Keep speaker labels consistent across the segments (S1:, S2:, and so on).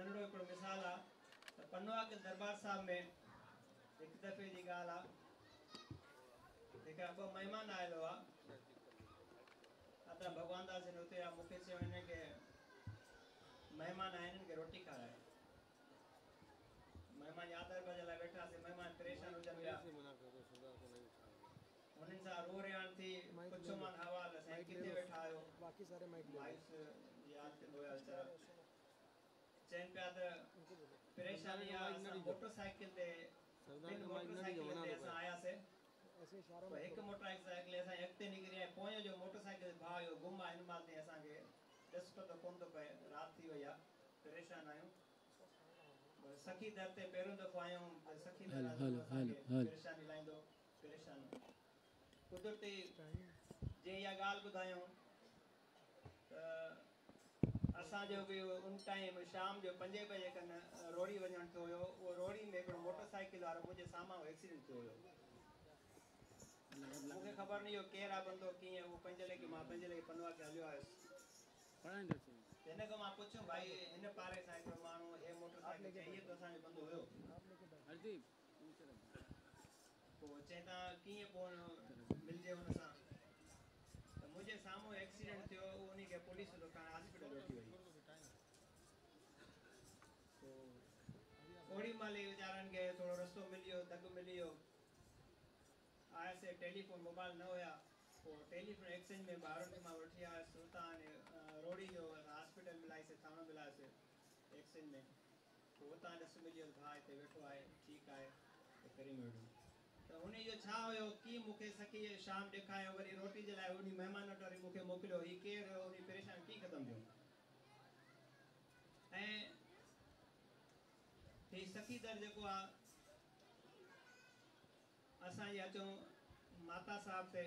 S1: नंढड़ो हिकिड़ो मिसाल आहे त पनवा के दरबार साहिब में हिकु दफ़े जी ॻाल्हि आहे जेका ॿ महिमान आयल हुआ अदा भगवान दास जन हुते आहे मूंखे चयो हिन खे महिमान आहिनि हिन खे रोटी खाराए महिमान यादि जे लाइ वेठासीं महिमान परेशान हुजनि पिया उन्हनि सां रो रियाण थी पुछो मान हवाल साईं किथे वेठा आहियो
S2: बाक़ी सारे माइक
S1: मायूस यादि कंदो हुया वीचारा चइनि पिया त परेशानी आहे असां मोटरसाइकिल ते ॿिनि मोटरसाइकिल ते असां आयासीं त हिकु मोटरसाइकिल असां अॻिते निकिरी ऐं पोयों जो मोटरसाइकिल भाउ जो गुम आहे हिन महिल ताईं असांखे ॾिस पतो कोन थो पए राति थी वई आहे परेशान आहियूं सखी दर ते पहिरियों दफ़ो आहियूं सखी दर परेशानी लाहींदो परेशान कुदरती जे इहा ॻाल्हि ॿुधायूं त असांजो बि उन टाइम शाम जो 5 बजे खनि रोड़ी वञणु थियो हुयो उहो रोड़ी में हिकिड़ो मोटरसाइकिल वारो मुंहिंजे साम्हूं एक्सीडेंट थियो हुयो मूंखे ख़बर नहीं हो केरु आहे बंदो कीअं उहो 5 लॻे मां 5 लॻे पनवा खे हलियो आयुसि हिन खां मां पुछियो भाई हिन पारे सां हिकिड़ो माण्हू हे मोटरसाइकिल चई त असांजो बंदो हुयो पोइ चई तव्हां कीअं पोइ मिलिजे हुन सां त मुंहिंजे साम्हूं एक्सीडेंट थियो उन खे पुलिस खणण हॉस्पिटल वठी वई ओड़ी महिल ई वीचारनि खे थोरो रस्तो मिली वियो धकु मिली वियो आयासीं टेलीफोन मोबाइल न हुया पोइ टेलीफोन एक्सचेंज में ॿारनि खे मां वठी आयुसि हुतां हाणे रोड़ी जो हॉस्पिटल मिलाईसीं थाणो मिलायोसीं एक्सचेंज में पोइ हुतां ॾिस मिली वियो भाउ हिते वेठो आहे ठीकु आहे त करी वेठो त हुन जो छा हुयो कीअं मूंखे सखी शाम ॾेखारियो वरी रोटी जे लाइ उन महिमान वटि वरी मूंखे मोकिलियो हीउ केरु हुयो उन परेशानी कीअं ख़तमु थियो ऐं हीउ सखी दर जेको आहे असांजे अचूं माता साहिब ते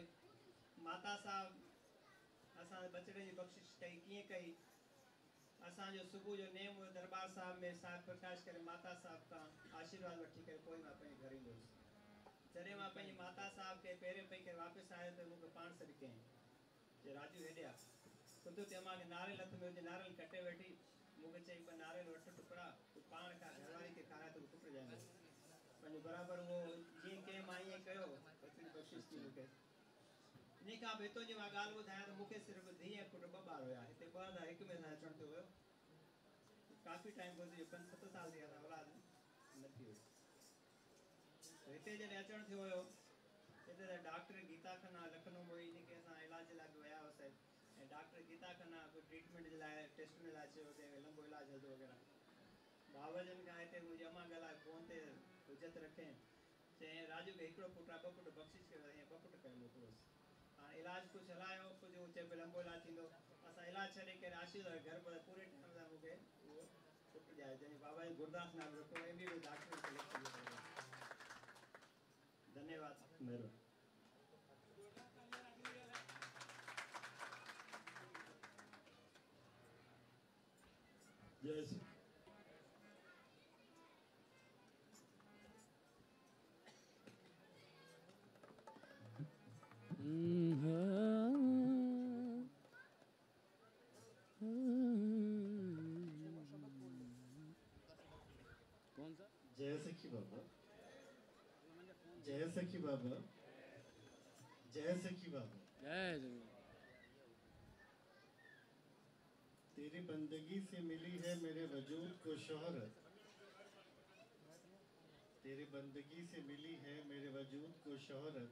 S1: माता साहिब असां बचड़े जी बख़्शिश कई कीअं कई असांजो सुबुह जो नेम हुयो दरबार साहिब में साहिब प्रकाश करे माता साहिब खां आशीर्वाद वठी करे पोइ मां पंहिंजे घर ईंदो हुयुसि जॾहिं मां पंहिंजी माता साहिब खे पहिरें पई करे वापसि आयो त मूंखे पाण सॾु कयईं जे राजू हेॾे आहे कुदरती अमां खे नारेल हथ में हुजे नारेल कटे वेठी मूंखे चई पर नारेल वठ टुकड़ा तूं पाण खां घरवारी खे खाराए तूं टुकड़जांइ पंहिंजो बराबरि उहो जीअं कंहिं मां ईअं कयो बचड़ी बख़्शिश थी मूंखे इन खां पोइ हितो जी मां ॻाल्हि ॿुधायां त मूंखे सिर्फ़ु धीउ ऐं पुटु 2 ॿार हुया हिते 2001 में असां अचणु थियो हुयो काफ़ी टाइम गुज़री 5-7 साल थी असां औलाद न थी हुई हिते जॾहिं अचणु थियो हुयो हिते त डॉक्टर गीता खन्ना लखनऊ में इन खे असां इलाज लाइ बि विया हुआसीं ऐं डॉक्टर गीता खन्ना कोई ट्रीटमेंट जे लाइ टेस्ट जे लाइ चयो कि लंबो इलाजु हलंदो वग़ैरह बाबाजन खां हिते मुंहिंजी अम्मा ॻाल्हाए फ़ोन ते इज़त रखे चई राजू खे हिकिड़ो पुटु आहे 2 पुट बख़्शिश कयो ऐं 2 पुट करे मोकिलियोसि हाणे इलाजु कुझु हलायो कुझु चए पियो लंबो इलाजु थींदो असां इलाजु छॾे करे आशीर्वाद घर पर पूरे टाइम सां मूंखे उहो पुटु ॾियारे जंहिंजे बाबा जी गुरदास नालो रखो ऐं बि डॉक्टर धन्यवाद महिरबानी
S3: जय श्री
S2: कौन सा
S3: जय सखी बाबा जय सखी बाबा जय सखी बाबा
S2: जय
S3: तेरी बंदगी से मिली है मेरे वजूद को शोहरत तेरी बंदगी से मिली है मेरे वजूद को शोहरत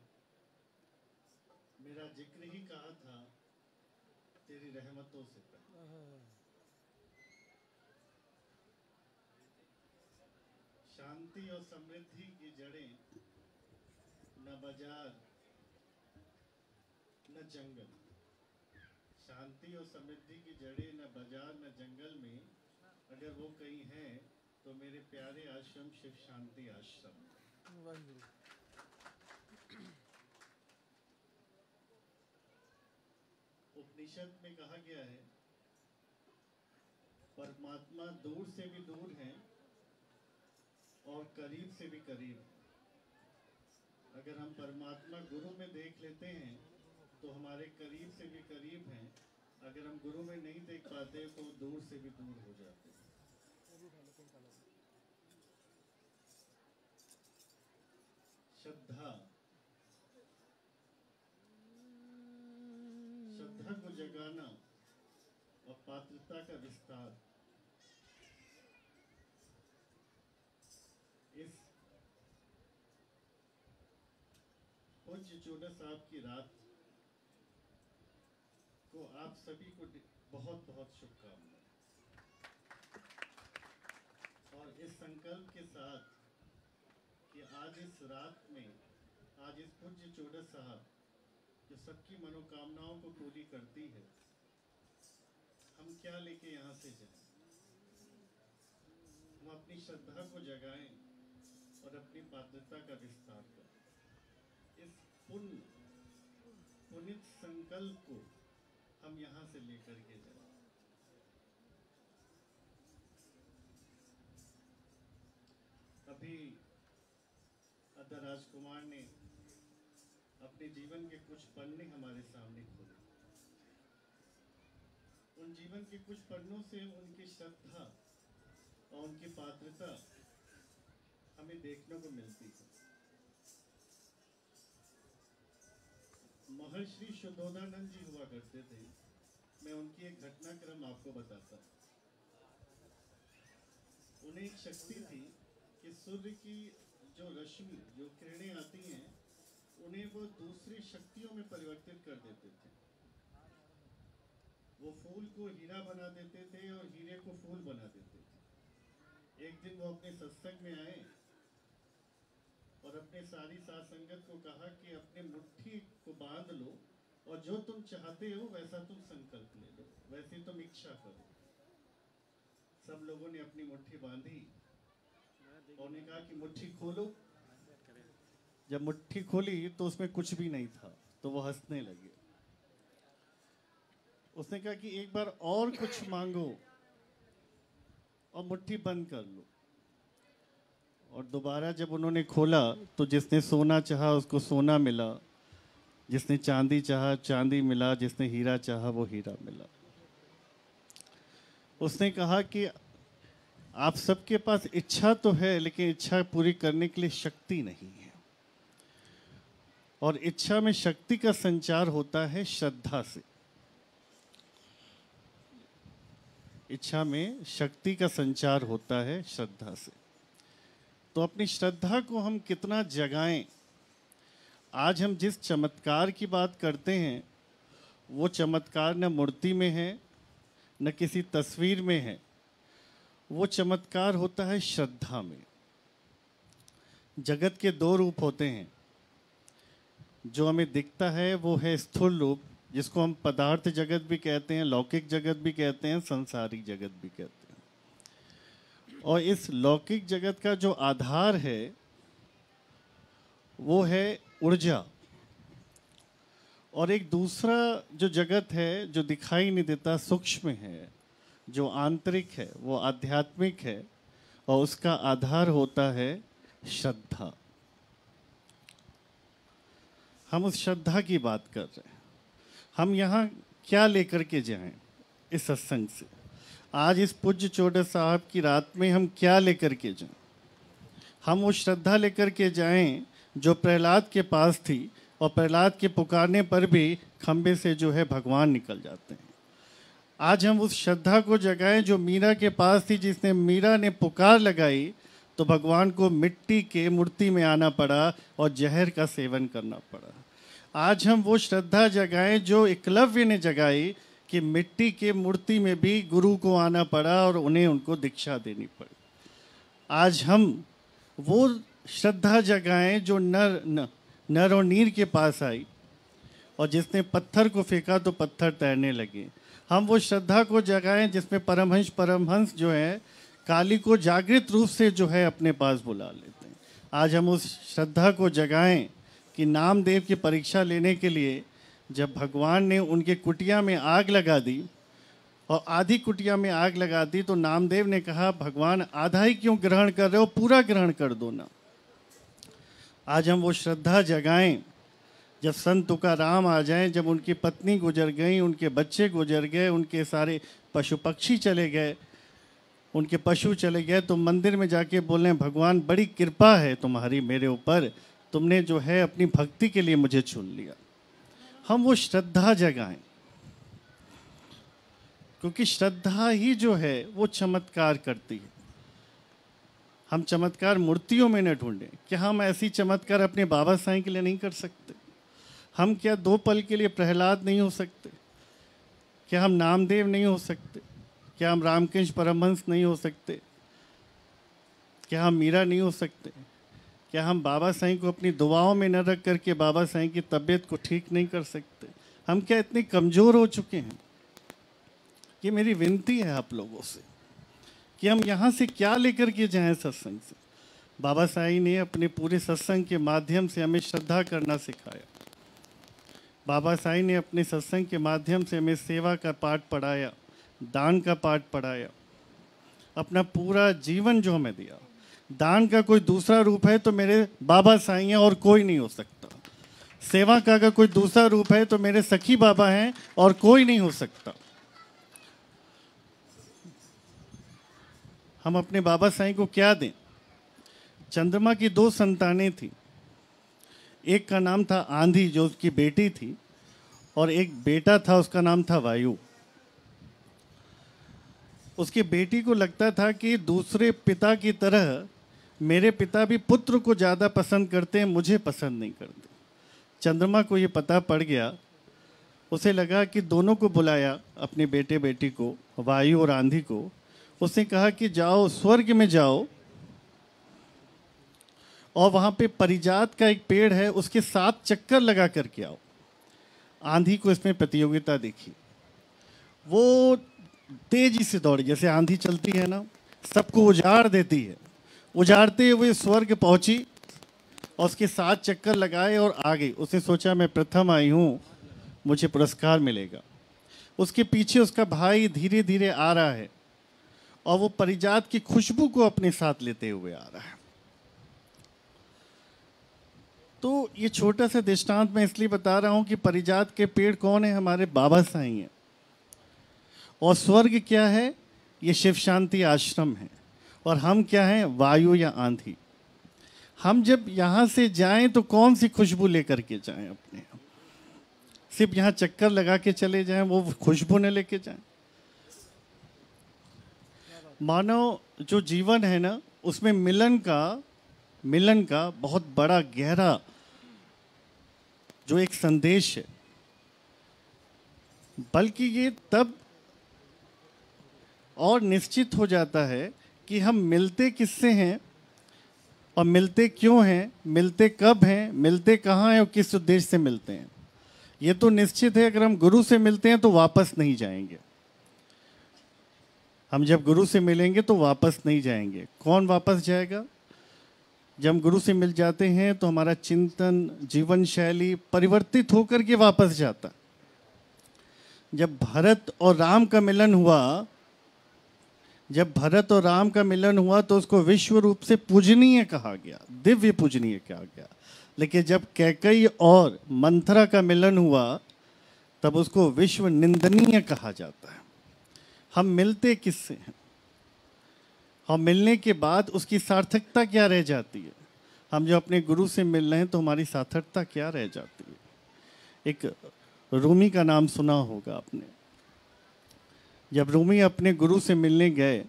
S3: मेरा जिक्र ही कहा था तेरी रहमतों से शांति और समृद्धि की जड़ें न बाजार न जंगल शांति और समृद्धि की जड़ें न बाजार न जंगल में अगर वो कहीं है तो मेरे प्यारे आश्रम शिव शांति आश्रम। उपनिषद में कहा गया है परमात्मा दूर से भी दूर हैं और करीब से भी करीब। अगर हम परमात्मा गुरु में देख लेते हैं तो हमारे करीब से भी करीब हैं, अगर हम गुरु में नहीं देख पाते तो दूर से भी दूर हो जाते हैं। श्रद्धा, श्रद्धा को जगाना और पात्रता का विस्तार, इस पूज्य चोडा साहब की रात को आप सभी को बहुत बहुत शुभकामनाएं। और इस संकल्प के साथ कि आज इस रात में, आज इस पूज्य चोडा साहब जो सबकी मनोकामनाओं को पूरी करती है, हम क्या लेके यहाँ से जाएं? हम अपनी श्रद्धा को जगाएं और अपनी पात्रता का विस्तार करें। इस पुनित संकल्प को हम यहाँ से लेकर के जाएं। अभी अदा राजकुमार ने अपने जीवन के कुछ पन्ने हमारे सामने खोले। उन जीवन के कुछ पन्नों से उनकी श्रद्धा और उनकी पात्रता हमें देखने को मिलती है। महर्षि शुद्धोदनानंद जी हुआ करते थे। मैं उनकी एक घटनाक्रम आपको बताता हूँ। उन्हें एक शक्ति थी कि सूर्य की जो रश्मि, जो किरणें आती हैं, उन्हें वो दूसरी शक्तियों में परिवर्तित कर देते थे। वो फूल को हीरा बना देते थे और हीरे को फूल बना देते थे। एक दिन वो अपने सत्संग में आए और अपने सारी साथ संगत को कहा कि अपने मुट्ठी को बांध लो और जो तुम चाहते हो वैसा तुम संकल्प ले लो, वैसी तुम इच्छा करो। सब लोगों ने अपनी मुट्ठी बांधी और उन्हें कहा कि मुट्ठी खोलो। जब मुट्ठी खोली तो उसमें कुछ भी नहीं था, तो वो हंसने लगे। उसने कहा कि एक बार और कुछ मांगो और मुट्ठी बंद कर लो। और दोबारा जब उन्होंने खोला तो जिसने सोना चाहा उसको सोना मिला, जिसने चांदी चाहा चांदी मिला, जिसने हीरा चाहा वो हीरा मिला। उसने कहा कि आप सबके पास इच्छा तो है, लेकिन इच्छा पूरी करने के लिए शक्ति नहीं है। और इच्छा में शक्ति का संचार होता है श्रद्धा से। इच्छा में शक्ति का संचार होता है श्रद्धा से। तो अपनी श्रद्धा को हम कितना जगाएं। आज हम जिस चमत्कार की बात करते हैं, वो चमत्कार न मूर्ति में है, न किसी तस्वीर में है। वो चमत्कार होता है श्रद्धा में। जगत के दो रूप होते हैं। जो हमें दिखता है वो है स्थूल रूप, जिसको हम पदार्थ जगत भी कहते हैं, लौकिक जगत भी कहते हैं, संसारिक जगत भी कहते हैं। और इस लौकिक जगत का जो आधार है वो है ऊर्जा। और एक दूसरा जो जगत है जो दिखाई नहीं देता, सूक्ष्म है, जो आंतरिक है, वो आध्यात्मिक है, और उसका आधार होता है श्रद्धा। हम उस श्रद्धा की बात कर रहे हैं। हम यहाँ क्या लेकर के जाएं इस सत्संग से? आज इस पूज्य चोडा साहब की रात में हम क्या लेकर के जाएं? हम वो श्रद्धा लेकर के जाएं जो प्रहलाद के पास थी, और प्रहलाद के पुकारने पर भी खंबे से जो है भगवान निकल जाते हैं। आज हम उस श्रद्धा को जगाएं जो मीरा के पास थी, जिसने मीरा ने पुकार लगाई तो भगवान को मिट्टी के मूर्ति में आना पड़ा और जहर का सेवन करना पड़ा। आज हम वो श्रद्धा जगाएं जो एकलव्य ने जगाई कि मिट्टी के मूर्ति में भी गुरु को आना पड़ा और उन्हें उनको दीक्षा देनी पड़ी। आज हम वो श्रद्धा जगाएं जो नर और नीर के पास आई और जिसने पत्थर को फेंका तो पत्थर तैरने लगे। हम वो श्रद्धा को जगाएं जिसमें परमहंस जो है काली को जागृत रूप से जो है अपने पास बुला लेते हैं। आज हम उस श्रद्धा को जगाएं कि नामदेव की परीक्षा लेने के लिए जब भगवान ने उनके कुटिया में आग लगा दी और आधी कुटिया में आग लगा दी, तो नामदेव ने कहा भगवान आधा ही क्यों ग्रहण कर रहे हो, पूरा ग्रहण कर दो ना। आज हम वो श्रद्धा जगाएं जब संत तुकाराम आ जाएं, जब उनकी पत्नी गुजर गई, उनके बच्चे गुजर गए, उनके सारे पशु पक्षी चले गए, उनके पशु चले गए तो मंदिर में जाके बोले, भगवान बड़ी कृपा है तुम्हारी मेरे ऊपर, तुमने जो है अपनी भक्ति के लिए मुझे चुन लिया। हम वो श्रद्धा जगाएं, क्योंकि श्रद्धा ही जो है वो चमत्कार करती है। हम चमत्कार मूर्तियों में न ढूंढें। क्या हम ऐसी चमत्कार अपने बाबा साईं के लिए नहीं कर सकते? हम क्या 2 पल के लिए प्रहलाद नहीं हो सकते? क्या हम नामदेव नहीं हो सकते? क्या हम रामकृष्ण परमहंस नहीं हो सकते? क्या हम मीरा नहीं हो सकते? क्या हम बाबा साईं को अपनी दुआओं में न रख करके बाबा साईं की तबीयत को ठीक नहीं कर सकते? हम क्या इतने कमज़ोर हो चुके हैं? ये मेरी विनती है आप लोगों से कि हम यहाँ से क्या लेकर के जाएं सत्संग से। बाबा साईं ने अपने पूरे सत्संग के माध्यम से हमें श्रद्धा करना सिखाया। बाबा साईं ने अपने सत्संग के माध्यम से हमें सेवा का पाठ पढ़ाया, दान का पाठ पढ़ाया, अपना पूरा जीवन जो हमें दिया। दान का कोई दूसरा रूप है तो मेरे बाबा साईं हैं और कोई नहीं हो सकता। सेवा का अगर कोई दूसरा रूप है तो मेरे सखी बाबा हैं और कोई नहीं हो सकता। हम अपने बाबा साईं को क्या दें? चंद्रमा की 2 संतानें थी। एक का नाम था आंधी जो उसकी बेटी थी, और एक बेटा था उसका नाम था वायु। उसकी बेटी को लगता था कि दूसरे पिता की तरह मेरे पिता भी पुत्र को ज़्यादा पसंद करते हैं, मुझे पसंद नहीं करते। चंद्रमा को ये पता पड़ गया। उसे लगा कि दोनों को बुलाया, अपने बेटे बेटी को, वायु और आंधी को। उसने कहा कि जाओ स्वर्ग में जाओ और वहाँ पे परिजात का एक पेड़ है, उसके 7 चक्कर लगा करके आओ। आंधी को इसमें प्रतियोगिता देखी। वो तेजी से दौड़ी, जैसे आंधी चलती है ना, सबको उजाड़ देती है। उजाड़ते हुए स्वर्ग पहुंची और उसके 7 चक्कर लगाए और आ गई। उसने सोचा मैं प्रथम आई हूँ, मुझे पुरस्कार मिलेगा। उसके पीछे उसका भाई धीरे धीरे आ रहा है और वो परिजात की खुशबू को अपने साथ लेते हुए आ रहा है। तो ये छोटा सा दृष्टांत मैं इसलिए बता रहा हूँ कि परिजात के पेड़ कौन है? हमारे बाबा साईं हैं। और स्वर्ग क्या है? ये शिव शांति आश्रम है। और हम क्या हैं? वायु या आंधी। हम जब यहाँ से जाएं तो कौन सी खुशबू लेकर के जाएं अपने? सिर्फ यहाँ चक्कर लगा के चले जाएं, वो खुशबू न लेके जाएं। मानव जो जीवन है ना, उसमें मिलन का बहुत बड़ा गहरा जो एक संदेश है। बल्कि ये तब और निश्चित हो जाता है कि हम मिलते किससे हैं और मिलते क्यों हैं, मिलते कब हैं, मिलते कहाँ हैं और किस उद्देश्य से मिलते हैं। ये तो निश्चित है, अगर हम गुरु से मिलते हैं तो वापस नहीं जाएंगे। हम जब गुरु से मिलेंगे तो वापस नहीं जाएंगे। कौन वापस जाएगा? जब हम गुरु से मिल जाते हैं तो हमारा चिंतन, जीवन शैली परिवर्तित होकर के वापस जाता। जब भरत और राम का मिलन हुआ तो उसको विश्व रूप से पूजनीय कहा गया, दिव्य पूजनीय कहा गया। लेकिन जब कैकेयी और मंथरा का मिलन हुआ तब उसको विश्व निंदनीय कहा जाता है। हम मिलते किससे हैं? हम मिलने के बाद उसकी सार्थकता क्या रह जाती है? हम जो अपने गुरु से मिल रहे हैं तो हमारी सार्थकता क्या रह जाती है? एक रूमी का नाम सुना होगा आपने। जब रूमी अपने गुरु से मिलने गए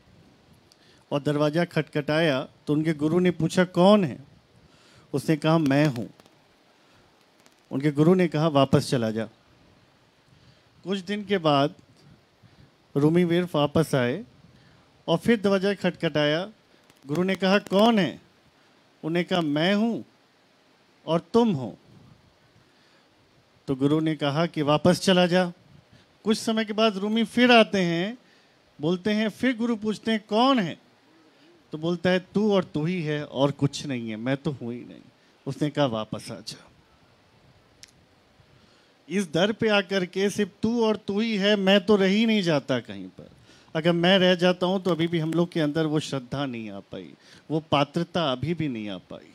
S3: और दरवाज़ा खटखटाया तो उनके गुरु ने पूछा कौन है? उसने कहा मैं हूँ। उनके गुरु ने कहा वापस चला जा। कुछ दिन के बाद रूमी वीर वापस आए और फिर दरवाजा खटखटाया। गुरु ने कहा कौन है? उन्हें कहा मैं हूँ और तुम हो। तो गुरु ने कहा कि वापस चला जा। कुछ समय के बाद रूमी फिर आते हैं, बोलते हैं, फिर गुरु पूछते हैं कौन है? तो बोलता है तू और तू ही है और कुछ नहीं है, मैं तो हूँ ही नहीं। उसने कहा वापस आ जा। इस दर पे आकर के सिर्फ तू और तू ही है, मैं तो रह ही नहीं जाता कहीं पर। अगर मैं रह जाता हूँ तो अभी भी हम लोग के अंदर वो श्रद्धा नहीं आ पाई, वो पात्रता अभी भी नहीं आ पाई।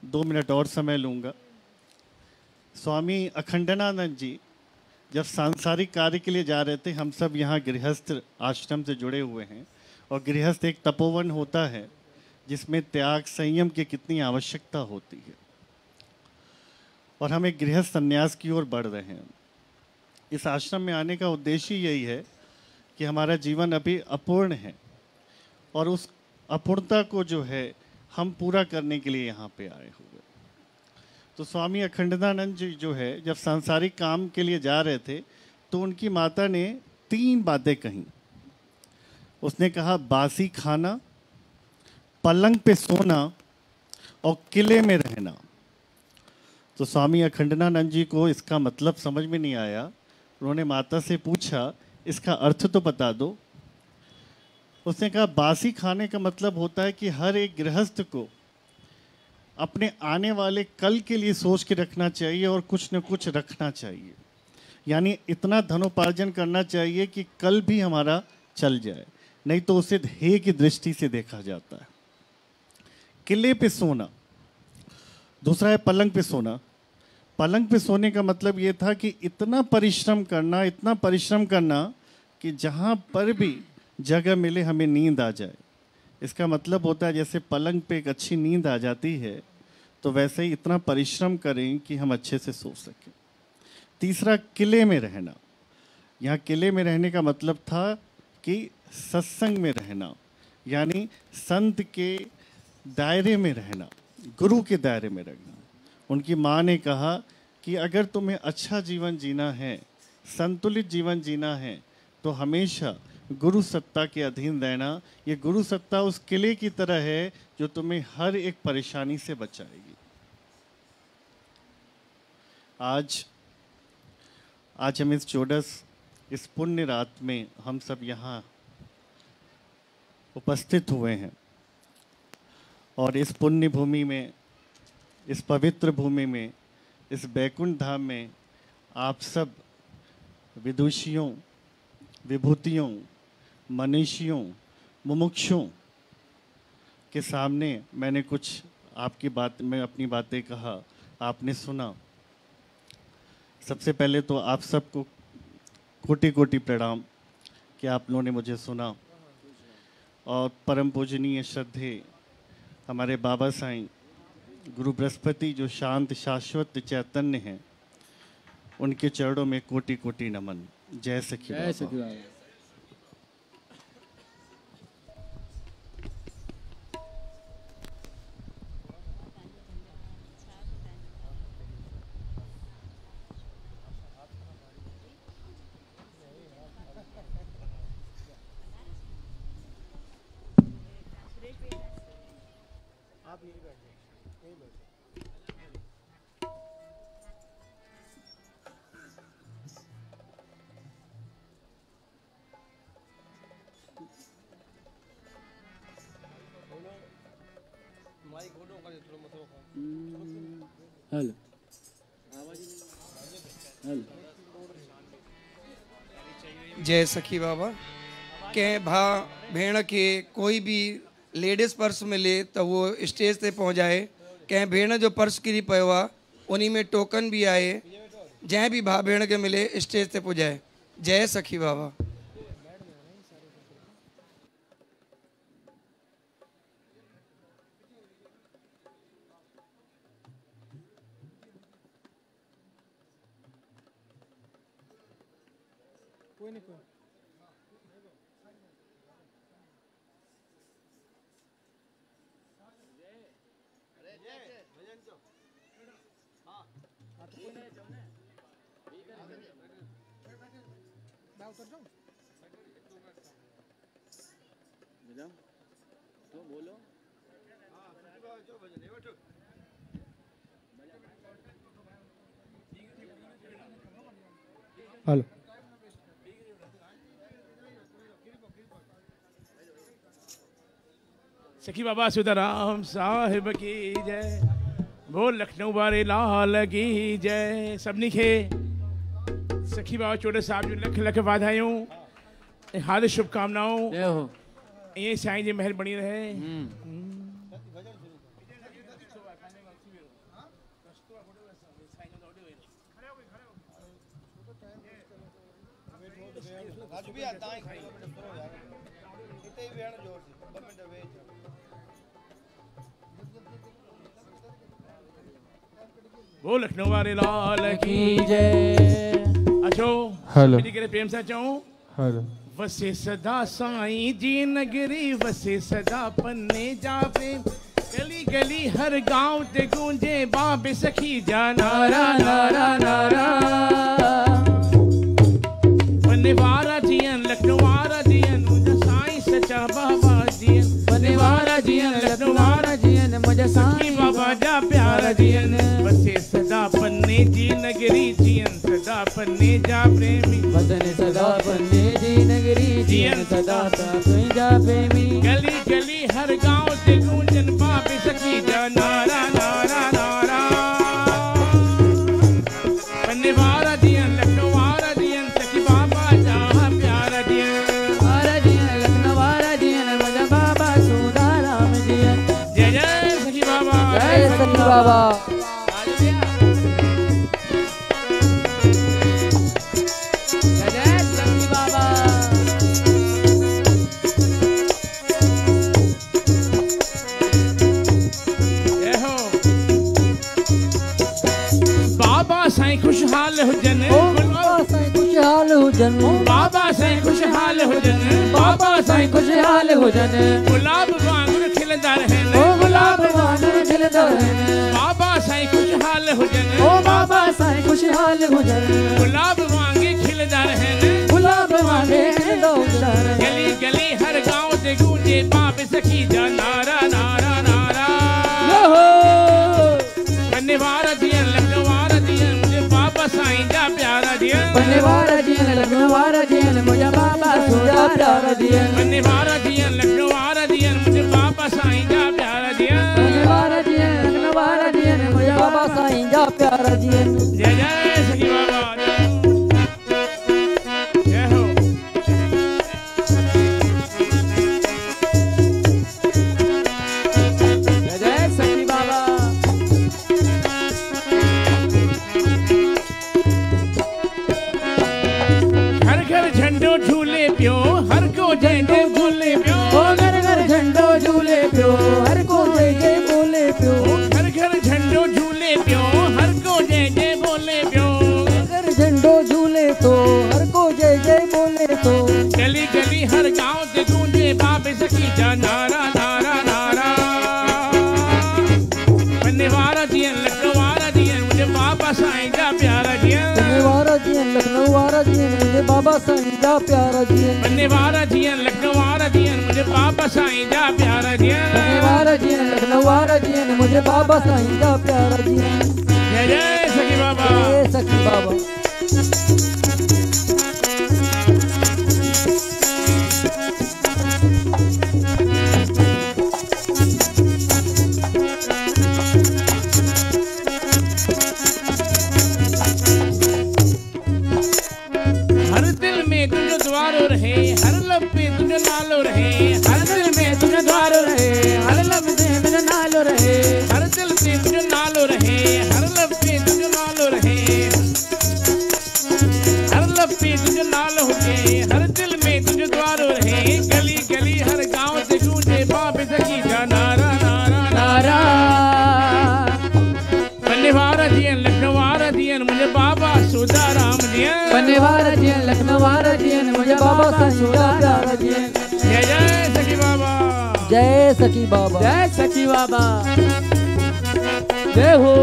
S3: 2 मिनट और समय लूँगा। स्वामी अखंडानंद जी जब सांसारिक कार्य के लिए जा रहे थे, हम सब यहाँ गृहस्थ आश्रम से जुड़े हुए हैं, और गृहस्थ एक तपोवन होता है जिसमें त्याग संयम की कितनी आवश्यकता होती है, और हम एक गृहस्थ संन्यास की ओर बढ़ रहे हैं। इस आश्रम में आने का उद्देश्य यही है कि हमारा जीवन अभी अपूर्ण है, और उस अपूर्णता को जो है हम पूरा करने के लिए यहाँ पे आए हुए। तो स्वामी अखंडानंद जी जो है, जब सांसारिक काम के लिए जा रहे थे तो उनकी माता ने 3 बातें कही। उसने कहा बासी खाना, पलंग पे सोना और किले में रहना। तो स्वामी अखंडानंद जी को इसका मतलब समझ में नहीं आया। उन्होंने माता से पूछा इसका अर्थ तो बता दो। उसने कहा बासी खाने का मतलब होता है कि हर एक गृहस्थ को अपने आने वाले कल के लिए सोच के रखना चाहिए और कुछ न कुछ रखना चाहिए, यानी इतना धनोपार्जन करना चाहिए कि कल भी हमारा चल जाए, नहीं तो उसे ध्येय की दृष्टि से देखा जाता है। किले पे सोना, दूसरा है पलंग पे सोना। पलंग पे सोने का मतलब ये था कि इतना परिश्रम करना कि जहाँ पर भी जगह मिले हमें नींद आ जाए। इसका मतलब होता है जैसे पलंग पे एक अच्छी नींद आ जाती है, तो वैसे ही इतना परिश्रम करें कि हम अच्छे से सो सकें। तीसरा किले में रहना। यहाँ किले में रहने का मतलब था कि सत्संग में रहना, यानी संत के दायरे में रहना, गुरु के दायरे में रहना। उनकी माँ ने कहा कि अगर तुम्हें अच्छा जीवन जीना है, संतुलित जीवन जीना है, तो हमेशा गुरु सत्ता के अधीन रहना। ये गुरु सत्ता उस किले की तरह है जो तुम्हें हर एक परेशानी से बचाएगी। आज हम इस चौदस, इस पुण्य रात में हम सब यहाँ उपस्थित हुए हैं, और इस पुण्य भूमि में, इस पवित्र भूमि में, इस बैकुंठ धाम में आप सब विदुषियों, विभूतियों, मनीषियों, मुमुक्षुओं के सामने मैंने कुछ मैं अपनी बातें कहा, आपने सुना। सबसे पहले तो आप सबको कोटि कोटि प्रणाम कि आप लोगों ने मुझे सुना। और परम पूजनीय श्रद्धेय हमारे बाबा साईं गुरु बृहस्पति जो शांत शाश्वत चैतन्य हैं, उनके चरणों में कोटि कोटि नमन। जय सखी बाबा।
S2: जय सखी बाबा। Hello, hello.
S4: जय सखी बाबा। कंहिं भाउ भेण खे कोई भी लेडीज़ पर्स मिले त वो स्टेज ते पहुंचाए। कंहिं भेण जो पर्स किरी पियो आहे, उन्ही में टोकन भी आहे, जंहिं भी भाउ भेण खे मिले स्टेज ते पुॼाए। जय सखी बाबा।
S2: तो बोलो।
S5: हेलो। सखी बाबा सीताराम साहिब की जय। बोल लखनऊ वाले लाल की जय। सभिनी खे सखी बाबा चोॾे साहिब जूं लख लख वाधायूं, हार्दिक शुभकामनाऊं।
S2: जय हो।
S5: ईअं साईं जी महिर बणी रहे। वो लखनऊ वाले लाल की
S2: जय।
S5: अचो
S2: हेलो।
S5: मेरी करे प्रेम से चऊं
S2: हेलो।
S5: वसे सदा साईं जी नगरी वसे सदा पन्ने जा प्रेम गली गली हर गांव ते गूंजे बाबे सखी जा नारा नारा नारा पन्ने वारा जियन लखनऊ वारा जियन मुझे साईं सच्चा बाबा जियन पन्ने वारा जियन लखनऊ वारा जियन मुझे साईं बाबा जा प्यारा जियन वसे सदा पन्ने जी नगरी जियन सदा पन्ने जा प्रेमी
S2: वतन सदा पन्ने जी नगरी जियन सदा तुई जा प्रेमी
S5: गली गली हर गांव ते गूंजन बाबे सखी जा नारा नारा नारा पन्ने वारा जियन लखनऊ वारा जियन सखी बाबा जा प्यारा जियन
S2: वारा जियन लखनऊ वारा जियन मुझे बाबा सुदाराम जियन।
S5: जय जय सखी बाबा
S2: जय सखी बाबा।
S5: खुशहाल हुजन
S2: खुशहाल हुजन
S5: बाबा साईं खुशहाल हुजन
S2: बाबा साईं खुशहाल हुजन
S5: गुलाब वांगुर खिलदा रहन
S2: ओ गुलाब वांगुर खिलदा रहन
S5: बाबा साईं खुशहाल हुजन
S2: ओ बाबा साईं खुशहाल हुजन
S5: गुलाब वांगे खिलदा रहन
S2: गुलाब वांगे खिलदा रहन
S5: गली गली हर गांव ते गूंजे बाबे सखी जा नारा नारा नारा पन्ने वारा जियन लखनऊ वारा जियन मुझे बाबा साईं जा प्यारा जियन
S2: पन्ने वारा जियन लखनऊ वारा जियन मुझे बाबा सुजा प्यारा जियन
S5: पन्ने वारा जियन लखनऊ वारा जियन मुझे बाबा साईं जा प्यारा जियन
S2: पन्ने वारा जियन लखनऊ वारा जियन मुझे बाबा साईं जा प्यारा जियन।
S5: जय जय सखी बाबा जय हो।
S2: जय जय सखी बाबा।
S5: घर घर झंडो झूले पियो हर को जय जय बोले पियो
S2: ओ घर घर झंडो झूले पियो हर को जय जय बोले पियो
S5: घर घर झंडो झूले पियो हर को जय जय बोले पियो
S2: घर झंडो झूले तो हर को जय जय बोले तो
S5: गली गली हर गांव ते गूंजे बाबे सखी जा नारा नारा नारा पन्ने वारा जियन लखनऊ वारा जियन मुझे बाबा साईं जा प्यारा जियन
S2: पन्ने वारा जियन लखनऊ वारा जियन मुझे बाबा साईं जा प्यारा जियन
S5: पन्ने वारा जियन लखनऊ वारा जियन मुझे बाबा साईं जा प्यारा जियन
S2: पन्ने वारा जियन लखनऊ वारा जियन मुझे बाबा साईं जा प्यारा जियन।
S5: जय जय सखी बाबा
S2: जय सखी बाबा।
S5: हर दिल में तुझो द्वारो रहे हर लब पे तुझो नालो रहे हर दिल में तुझो द्वारो रहे
S2: हर लफ्ज़ में मेरा नालो रहे
S5: हर दिल पे तुझो नालो रहे हर लब पे तुझो नालो रहे हर लब पे तुझो नालो होके हर दिल में तुझो द्वारो रहे गली गली हर गांव से गूंजे बाबे सखी जा नारा नारा
S2: नारा
S5: पन्ने वारा जियन लखनऊ वारा जियन मुझे बाबा सुदाराम जियन
S2: पन्ने वारा जियन लखनऊ वारा जियन मुझे बाबा साईं जा प्यारा जियन।
S5: जय जय सखी बाबा
S2: जय सखी बाबा। जय सखी बाबा। जय हो।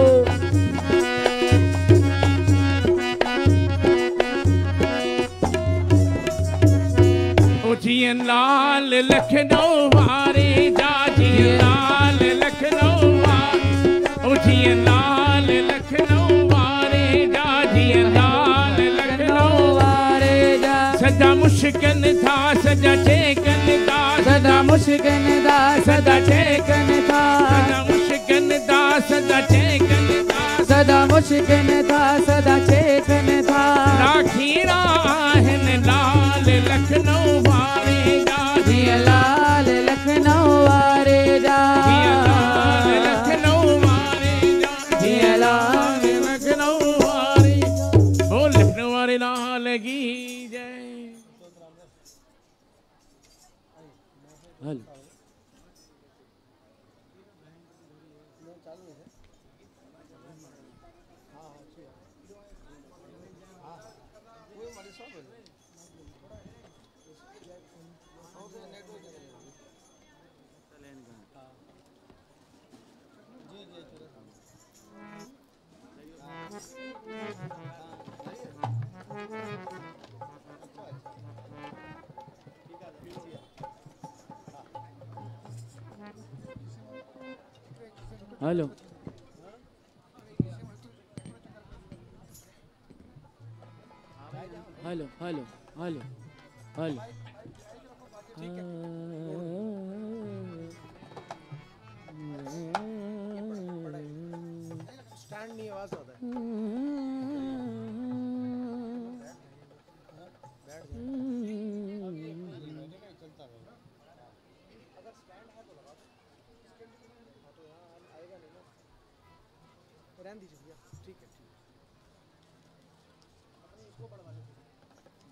S5: जियन लाल लखनऊ वारे जा जियन लाल लखनऊ वारे जियन लाल लखनऊ वारे जा जियन लाल लखनऊ
S2: वारे जा
S5: सदा मुश्किन था सदा चेकन था
S2: सदा मुश्किन दा सदा चेकन था
S5: सदा मुश्किन था सदा चेकन था
S2: सदा मुश्किन था सदा चेकन था
S5: राखी राहन लाल लखनऊ वारे जा
S2: जियन लाल लखनऊ वारे जा
S5: जियन लाल लखनऊ वारे जा
S2: जियन लाल
S5: लखनऊ वारे ओ लखनऊ वारे लाल की जय।
S2: Hello hello hello hello hello hello
S6: stand नहीं आवाज होता है चलता रहेगा अगर स्टैंड है तो लगा तो यहाँ आएगा नहीं ना रहने दीजिए भैया ठीक है इसको बढ़वा लीजिए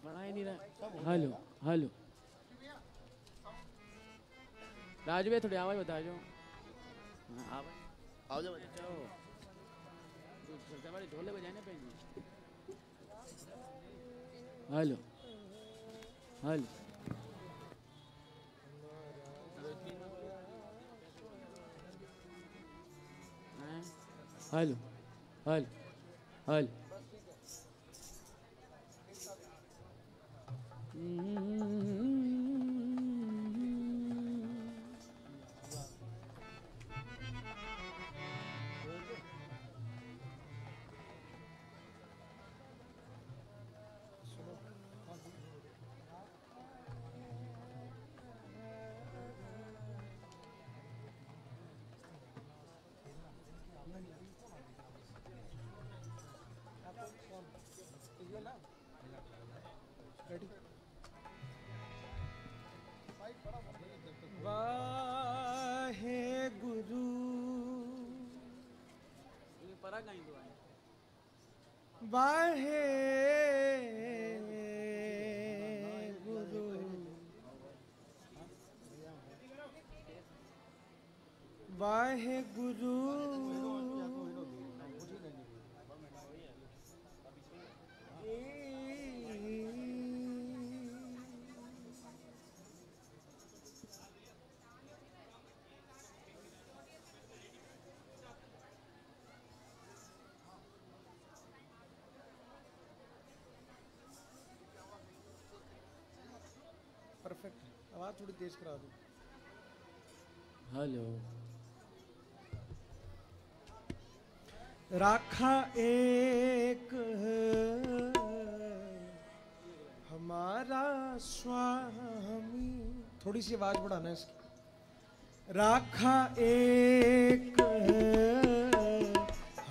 S2: बढ़ा ही नहीं रहा हेलो हेलो राजू भाई थोड़ी आवाज बता जो
S6: आओ जाओ
S2: सबसे बड़ी ढोले बजाने पे hello hello hello hello hello
S6: Waheguru
S2: परा कहीं तो आए
S6: वाहे गुरु वाहे गुरु परफेक्ट आवाज थोड़ी तेज करा दो
S2: हेलो
S6: राखा एक हमारा स्वामी थोड़ी सी आवाज बढ़ाना है इसकी राखा एक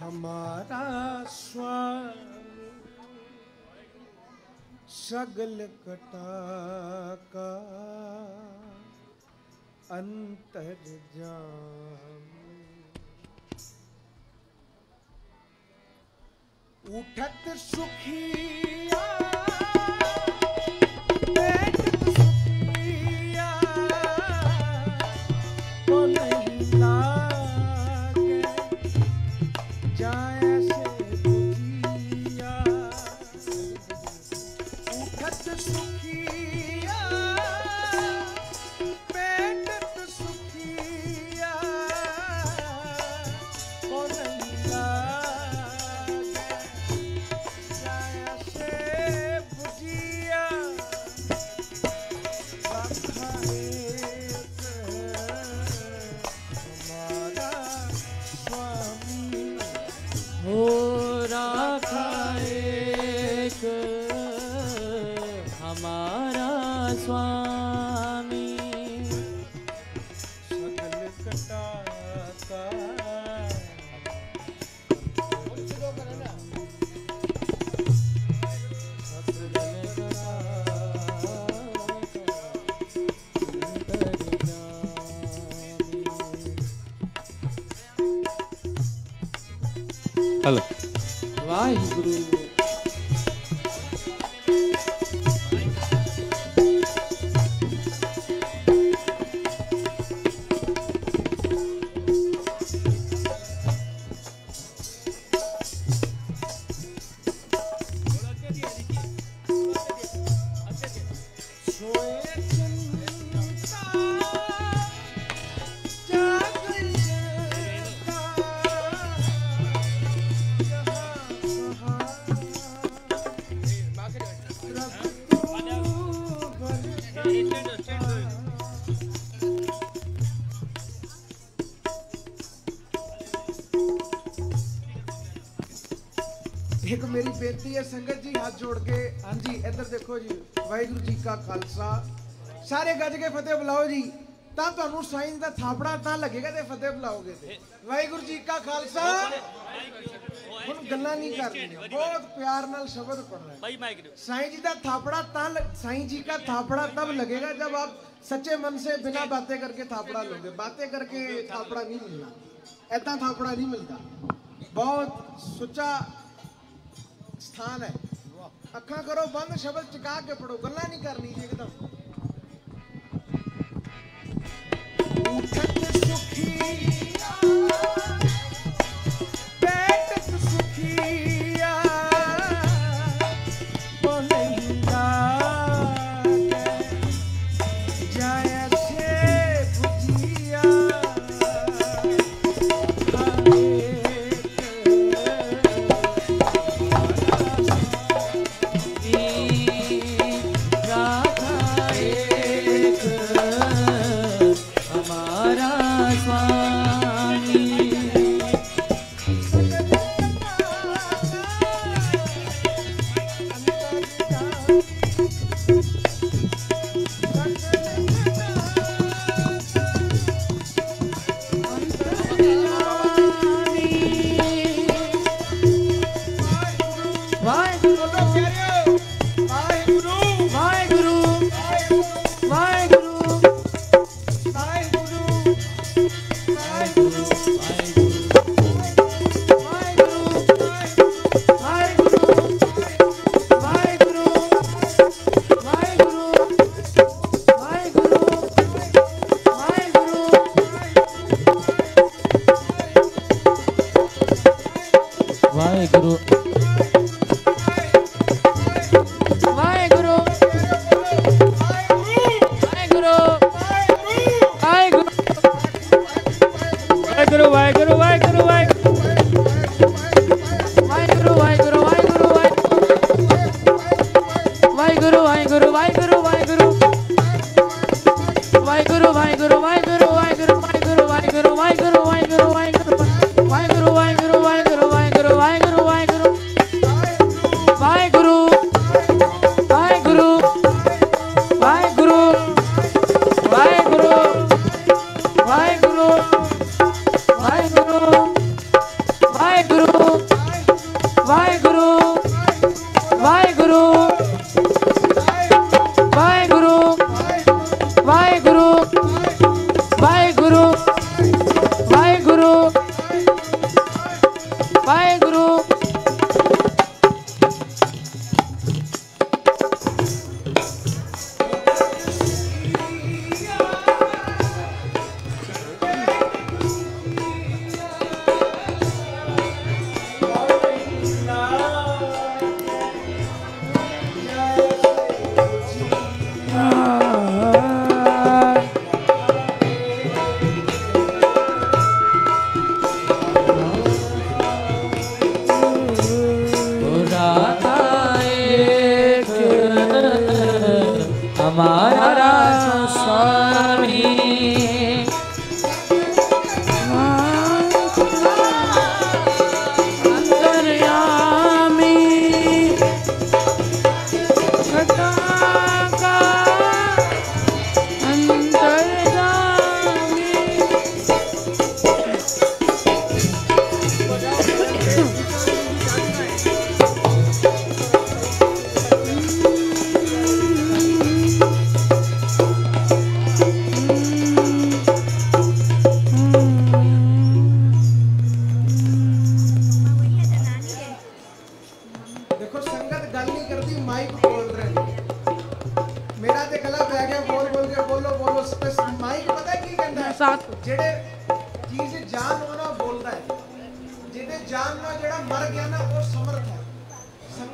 S6: हमारा स्वामी सगल कटा का अंतर जामी उठत सुखिया बैठत सुखिया को नहीं लागे जाए से दुखिया उठत सुखिया बैठत सुखिया को नहीं लागे जाए से बुझिया रखा एक हमारा स्वामी
S2: हो राखा एक हमारा स्वामी
S6: सगल कटा का
S4: हेलो
S2: वाहिगुरु
S6: एक मेरी बेनती है संगत जी, हाथ जोड़ के। हाँ जी, इधर देखो जी। वाहिगुरु जी का खालसा। सारे गज के फतेह बुलाओ जी। ਤਾਂ ਤੁਹਾਨੂੰ ਸਾਈਂ ਦਾ ਥਾਪੜਾ ਤਾਂ ਲੱਗੇਗਾ ਤੇ ਫਤਿਹ ਬੁਲਾਓਗੇ ਤੇ। ਵਾਹਿਗੁਰੂ ਜੀ ਕਾ ਖਾਲਸਾ। ਹੁਣ ਗੱਲਾਂ ਨਹੀਂ ਕਰਨੀਆਂ, ਬਹੁਤ ਪਿਆਰ ਨਾਲ ਸ਼ਬਦ ਪੜਨਾ है। साईं जी का थापड़ा साईं जी का थापड़ा तब लगेगा जब आप सच्चे मन से बिना बातें करके थापड़ा लोगे। बातें करके थापड़ा नहीं मिलना, ऐसा थापड़ा नहीं मिलता। बहुत सुच्चा स्थान है। अखा करो बंद, शब्द चिका के पढ़ो, गल्ला नहीं करनी जी एकदम। उठत सुखिया बैठत सुखिया बोलैया जाय से बुझिया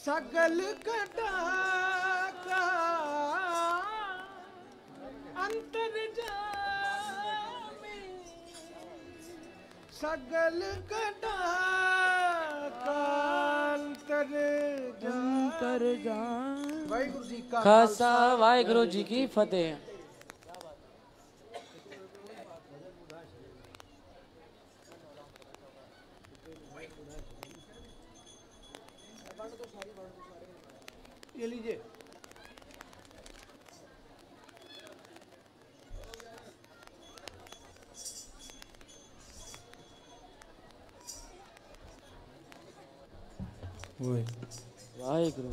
S6: सगल घटा का अंतर जामे, सगल घटा का अंतर जामे। वाहिगुरु जी का
S2: खालसा, वाहिगुरु जी की फतेह।
S6: ये लीजिए।
S2: वाहिगुरु।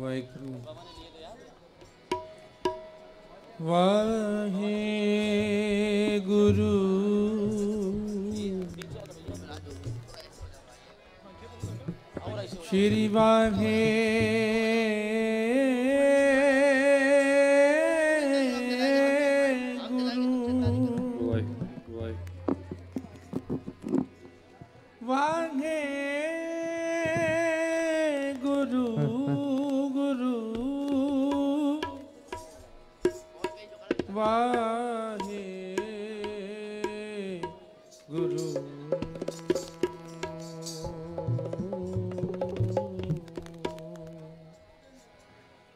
S7: वाहिगुरु वाहे गुरु श्री वाहे गुरु वाहे गुरु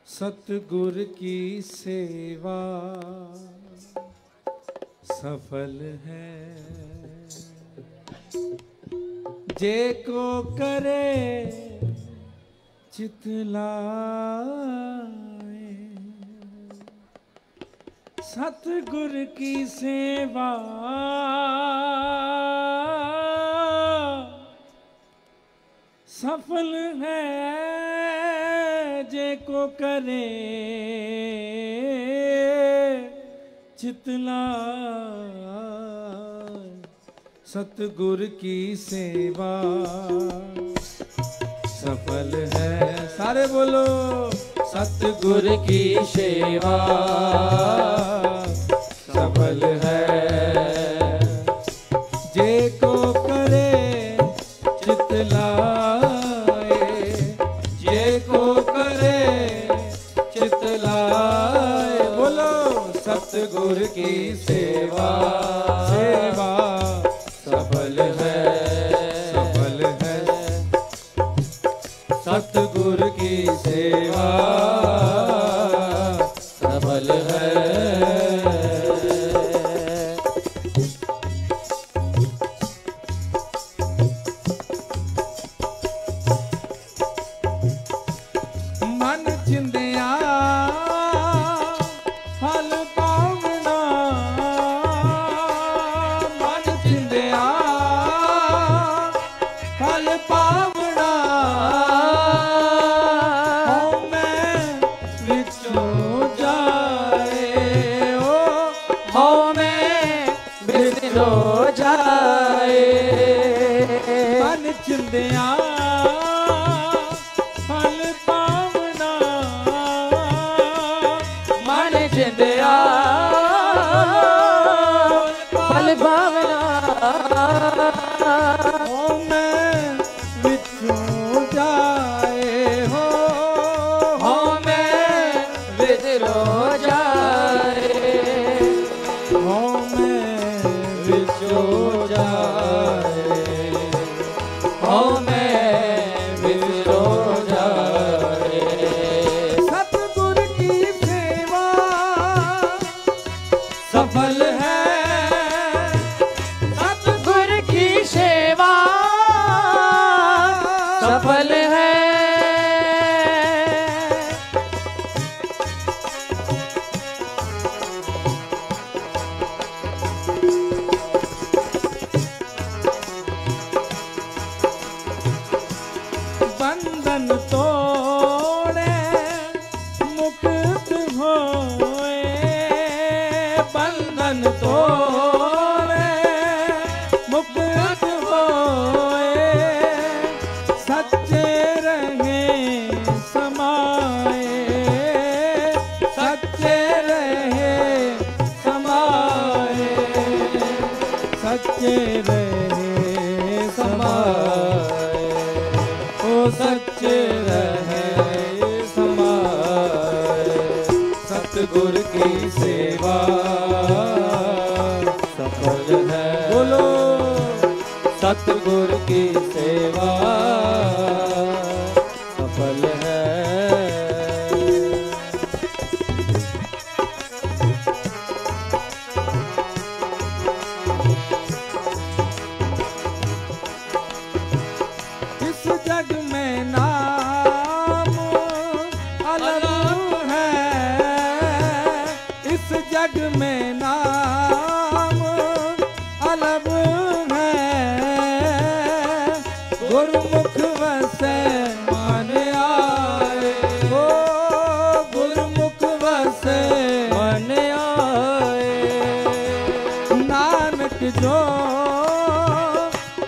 S7: सतगुर की सेवा सफल है, जे को करे चितलाए। सतगुर की सेवा सफल है, जे को करे चितलाए। सतगुर की सेवा सफल है, सारे बोलो सतगुर की सेवा सफल है, जे को करे चितलाए, जे को करे चितलाए। बोलो सतगुर की सेवा सेवा सफल है, सफल है। सतगुर की सेवा सफल है। मन चिंदिया फल पावना, मन चिंदिया फल पावना। चिंदिया फल पावना, मन चिंदिया फल पावना। हो मैं विचों जाए हो मैं विदरो जाए, हो मैं विचों जाए, हो मैं सतगुर की सेवा सफल है। बोलो सतगुर की सेवा सफल है। इस जग में नाम अलग है, इस जग में नाम अलग है। गुरमुख वसे मन आए, हो गुरमुख वसे मन आए। नानक जो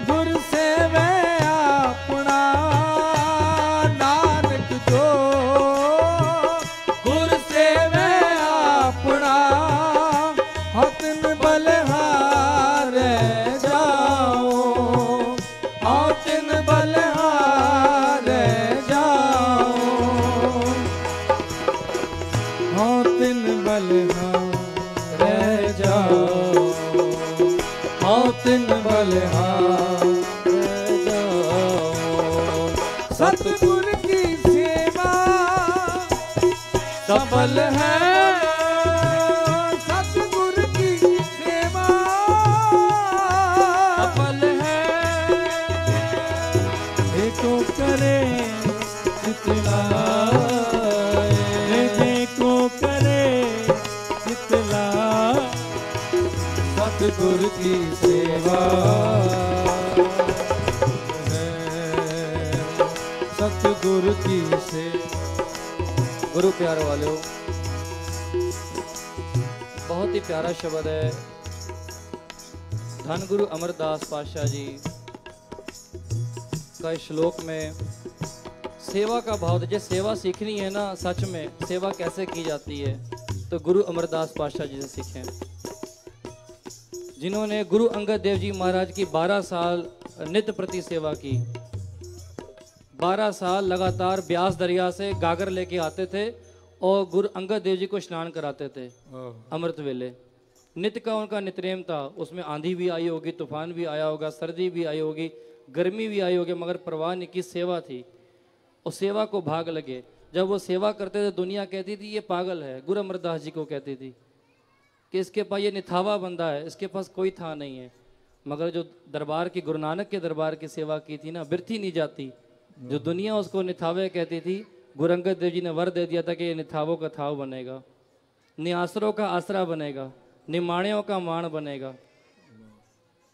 S7: गुर सेवे अपना, नानक जो गुर सेवे अपना। हतन बलहारे जाओ, हतन बलहारे जाओ, हतन बलहारे जाओ, हतन बलहारे जाओ। सतगुर की सेवा सफल है, सतगुर की सेवा सफल है। देखो करे चितलाए, देखो करे चितलाए। सतगुर की सेवा सतगुर की से। गुरु प्यार वालों, बहुत ही प्यारा शब्द है धन गुरु अमरदास पातशाह जी का इस श्लोक में। सेवा का भाव, जो सेवा सीखनी है ना, सच में सेवा कैसे की जाती है तो गुरु अमरदास पातशाह जी से सीखें, जिन्होंने गुरु अंगद देव जी महाराज की 12 साल नित्य प्रति सेवा की। 12 साल लगातार ब्यास दरिया से गागर लेके आते थे और गुरु अंगद देव जी को स्नान कराते थे अमृत वेले। नित्य का उनका नित्यनेम था। उसमें आंधी भी आई होगी, तूफान भी आया होगा, सर्दी भी आई होगी, गर्मी भी आई होगी, मगर परवाह नहीं की। सेवा थी और सेवा को भाग लगे। जब वो सेवा करते थे दुनिया कहती थी ये पागल है। गुरु अमरदास जी को कहती थी कि इसके पास ये निथावा बंदा है, इसके पास कोई था नहीं है। मगर जो दरबार की, गुरु नानक के दरबार की सेवा की थी ना, बिरथी नहीं जाती। जो दुनिया उसको निथावे कहती थी, गुरु अंगद देव जी ने वर दे दिया था कि ये निथावों का थाव बनेगा, निआसरों का आसरा बनेगा, निमाणियों का मान बनेगा।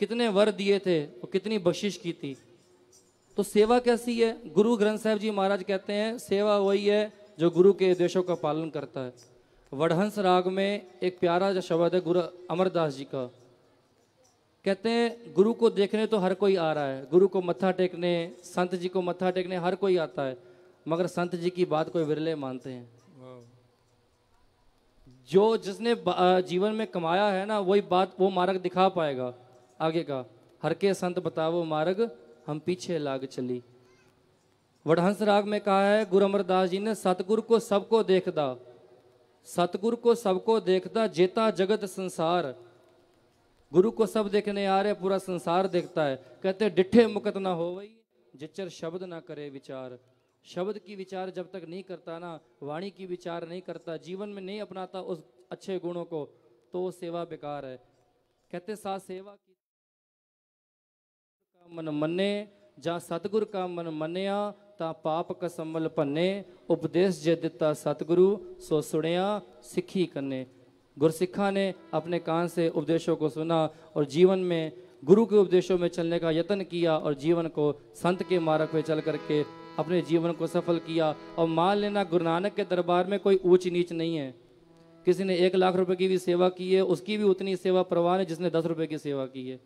S7: कितने वर दिए थे और कितनी बख्शिश की थी। तो सेवा कैसी है? गुरु ग्रंथ साहिब जी महाराज कहते हैं सेवा वही है जो गुरु के आदेशों का पालन करता है। वडहंस राग में एक प्यारा जो शब्द है गुरु अमरदास जी का, कहते हैं गुरु को देखने तो हर कोई आ रहा है, गुरु को मत्था टेकने, संत जी को मत्था टेकने हर कोई आता है, मगर संत जी की बात कोई विरले मानते हैं। जो जिसने जीवन में कमाया है ना, वही बात, वो मार्ग दिखा पाएगा आगे का। हर के संत बतावो मार्ग, हम पीछे लाग चली। वडहंस राग में कहा है गुरु अमरदास जी ने, सतगुरु को सबको देखदा, सतगुरु को सबको देखता, जेता जगत संसार। गुरु को सब देखने आ रहे, पूरा संसार देखता है। कहते डिठे मुकत ना हो वही, जिचर शब्द ना करे विचार। शब्द की विचार जब तक नहीं करता ना, वाणी की विचार नहीं करता, जीवन में नहीं अपनाता उस अच्छे गुणों को, तो वो सेवा बेकार है। कहते साथ सेवा की मन मन्ने, जहाँ सतगुरु का मन मन्निया ता पाप कसमल भन्ने। उपदेश जे दिता सतगुरु सो सुनिया सिखी कन्ने। गुरसिखा ने अपने कान से उपदेशों को सुना और जीवन में गुरु के उपदेशों में चलने का यत्न किया और जीवन को संत के मार्ग पे चल करके अपने जीवन को सफल किया। और मान लेना गुरु नानक के दरबार में कोई ऊंच नीच नहीं है। किसी ने 1 लाख रुपए की भी सेवा की है, उसकी भी उतनी सेवा प्रवान है जिसने 10 रुपए की सेवा की है।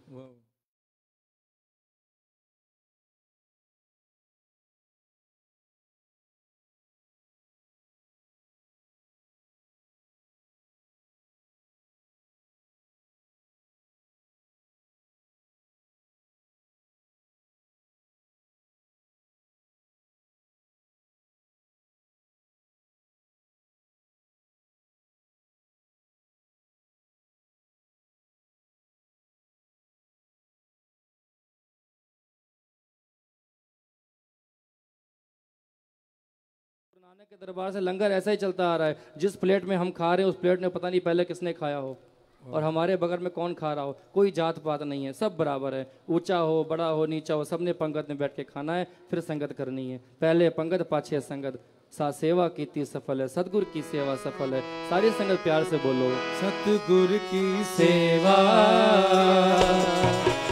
S7: नानक के दरबार से लंगर ऐसा ही चलता आ रहा है, जिस प्लेट में हम खा रहे हैं उस प्लेट में पता नहीं पहले किसने खाया हो, और हमारे बगल में कौन खा रहा हो, कोई जात पात नहीं है, सब बराबर है, ऊंचा हो बड़ा हो नीचा हो, सबने पंगत में बैठ के खाना है, फिर संगत करनी है, पहले पंगत पाछे संगत, सा सेवा कीती सफल है, सतगुर की सेवा सफल है। सारी संगत प्यार से बोलो,
S2: सतगुर की सेवा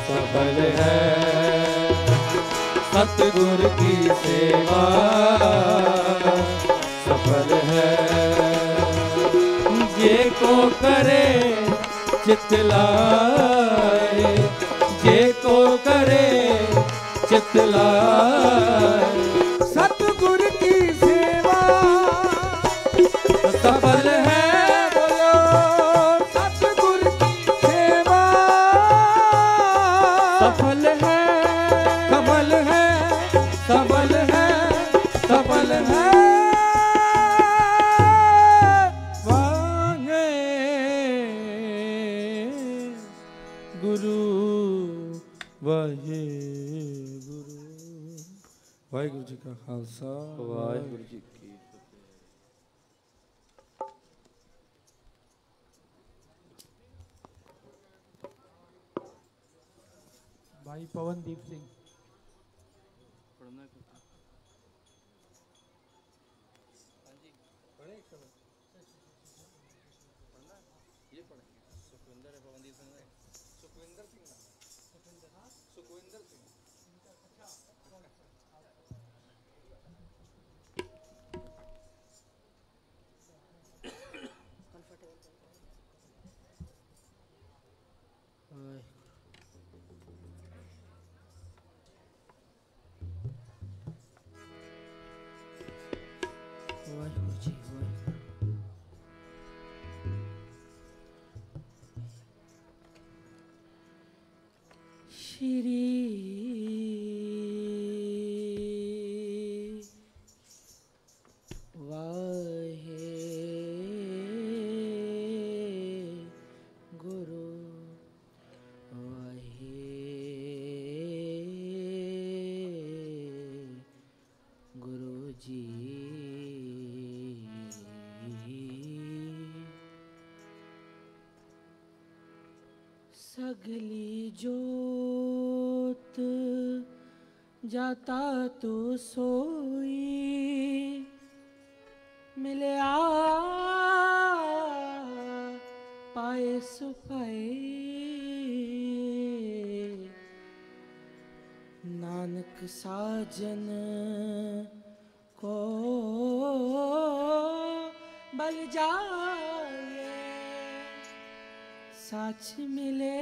S2: सफल है, सतगुर की सेवा सफल है, जे को करे चितलाए, जे को करे चितलाए, सतगुर की सेवा सफल है, बोलो सतगुर की सेवा सफल है, सफल है, सफल है, सफल है। वाहे गुरु वाहे गुरु, वाहिगुरु जी का खालसा वाहिगुरु जी की
S6: भाई पवनदीप सिंह।
S2: वाहिगुरु जी वाहिगुरु। श्री वाहे गुरु वाहे गुरु जी। सगली जोत जाता तो सोई, मिलया पाए सुपाए, नानक साजन को बल जाए, सच मिले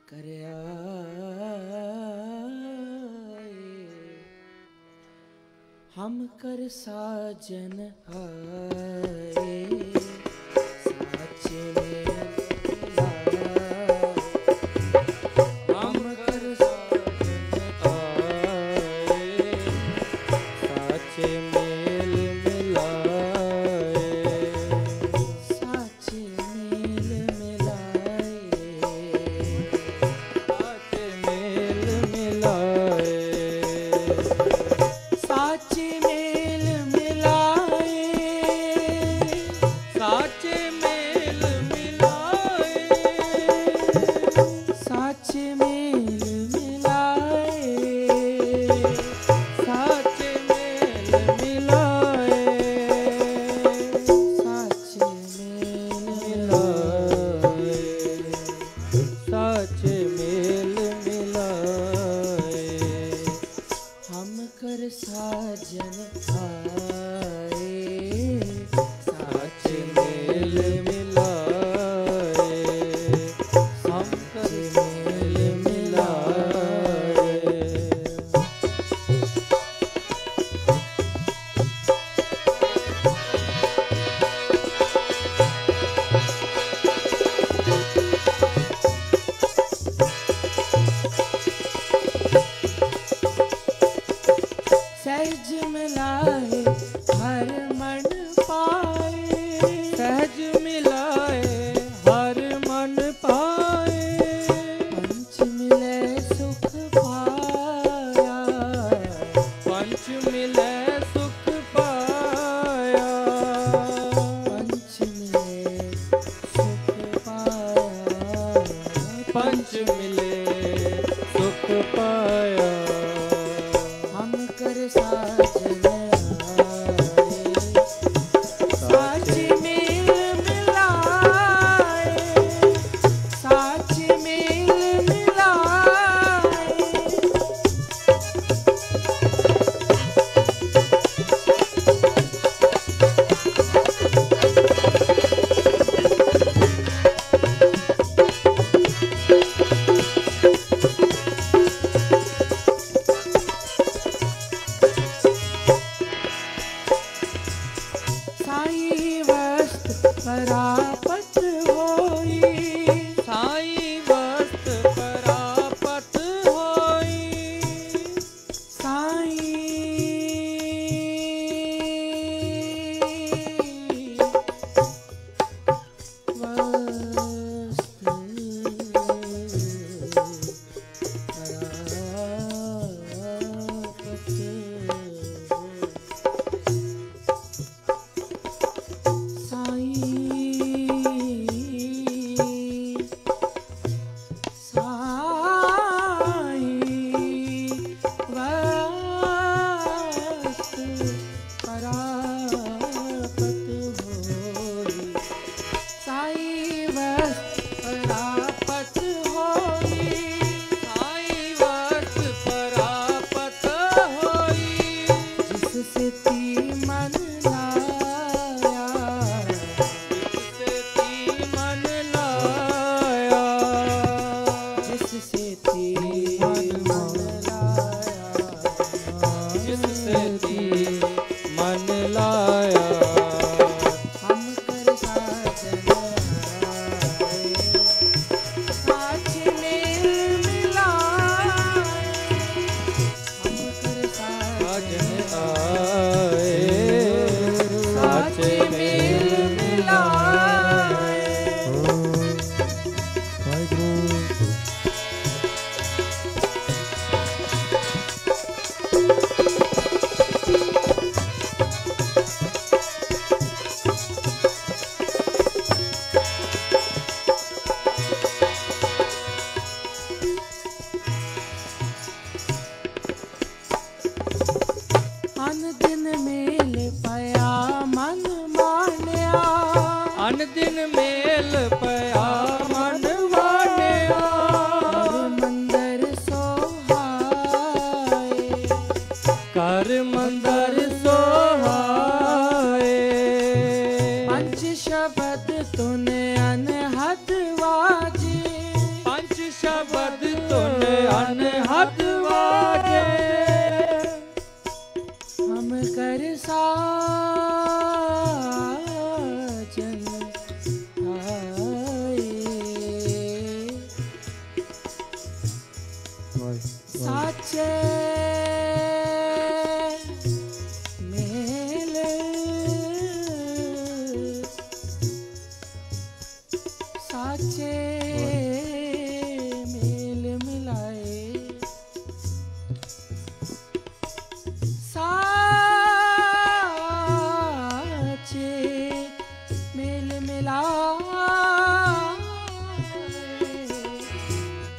S2: करया हम कर साजन आए, सच में हम कर साजन आए, सच मेल मिलाए, सच मेल मिलाए, सच मेल मिलाए, सच मेल मिलाए, सच मेल मिलाए, सच मेल मिलाए, सच मेल मिलाए, सच मेल मिलाए, सच मेल मिलाए, हम कर साजन आए, सच मेल मिलाए, हम कर मेल मिलाए। सहज मिलाए हर मन पाए, सहज मिलाए हर मन पाए, पंच मिले सुख पाया, पंच
S7: मिले सुख पाया,
S2: पंच मिले सुख पाया,
S7: पंच मिले सुख पाया।
S2: हम कर साजन आए, साच मेल मिलाए, साच मेल मिलाए। साई वस्त परापत होई,
S7: साई वस्त परापत होई,
S2: साई वस्त परापत साई साई वस्त परापत होई, साई वस्त परापत होई,
S7: साई वस्त परापत होई।
S2: जिससे ती मन लाया,
S7: जिससे ती मन लाया,
S2: जिससे ती मन लाया,
S7: जिससे ती मन लाया।
S2: हम कर साजन आए, साच मेल मिलाए। हम कर
S7: साजन
S2: साजन
S7: आए,
S2: साच मेल मिलाए। अन दिन मेल पया मन मान्या,
S7: अन दिन मेल पया मन मान्या,
S2: हर मंदर सोहाए,
S7: कर मंदर सोहाए।
S2: पंच शब्द तूने अनहद वाजे,
S7: पंच शब्द तूने अनहद वाजे।
S2: हम कर साजन आए, साचे मेल साचे मेल मिलाए, साचे मेल मिलाए,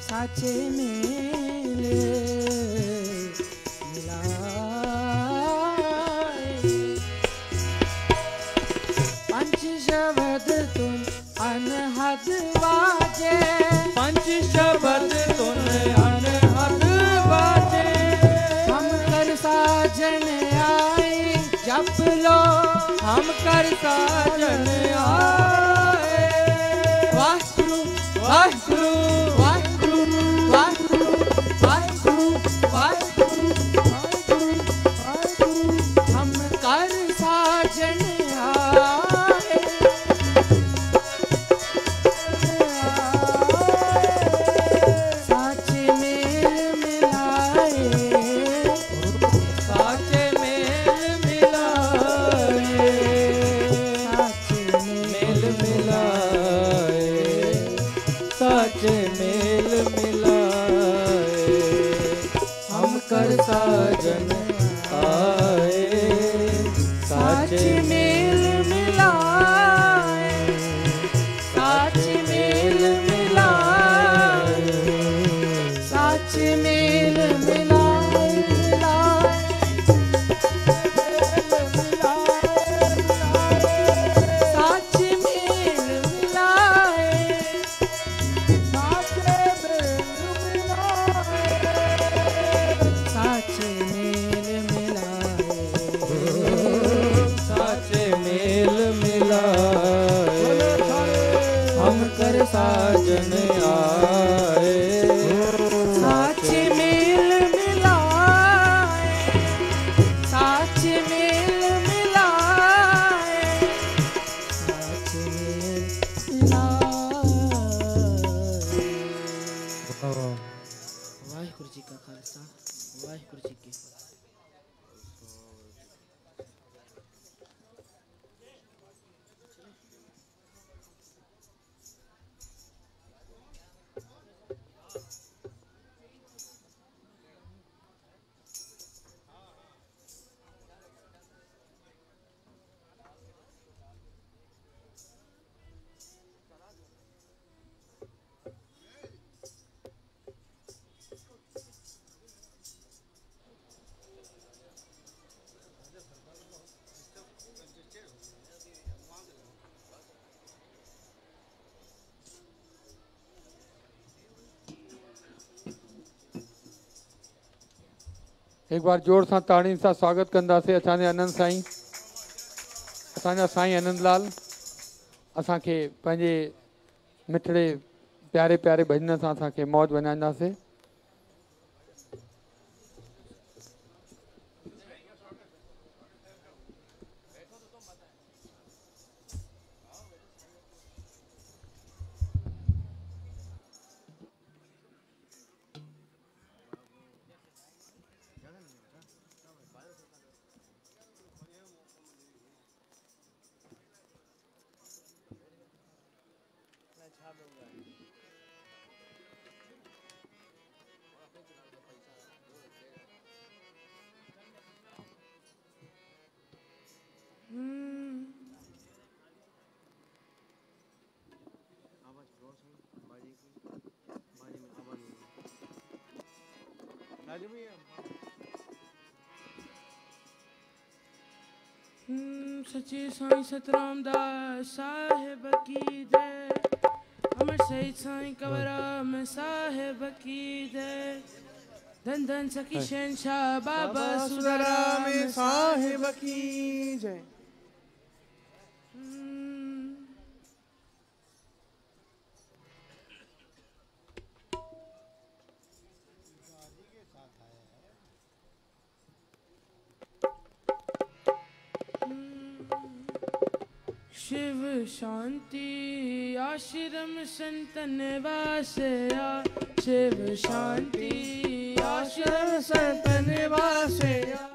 S2: साचे मेल मिलाए। पंच शब्द तुम अनहद वाजे,
S7: पंच शब्द तूने अनहद वाजे।
S2: हम कर साजन आए, जप लो
S7: हम कर साजन आए।
S2: वाहिगुरु वाहिगुरु वाहिगुरु वाहिगुरु वाहिगुरु वाहिगुरु वाहिगुरु वाहिगुरु। हम कर साजन आए, साचे मेल मिलाए,
S7: साचे मेल मिलाए,
S2: साचे
S7: मेल मिलाए, साचे मेल
S2: मेल मिलाए, साच मेल मिलाए। वाहिगुरु जी का खालसा, वाहिगुरु जी की फतेह।
S8: एक बार जोर सां ताड़ियुनि सां स्वागत कंदासीं असांजे आनंद साईं, असांजा साईं आनंदलाल असांखे पंहिंजे मिठड़े प्यारे प्यारे भॼन सां असांखे मौज वञाईंदासीं।
S2: सच्चे साईं सतराम दास साहिब की जय। अमर शहीद साईं कंवराम साहिब की जय। धन धन सखी शहंशाह बाबा सुधाराम
S6: साहिब की जय।
S2: शिव शांति आश्रम संतन वासया, शिव शांति आश्रम संतन वासया।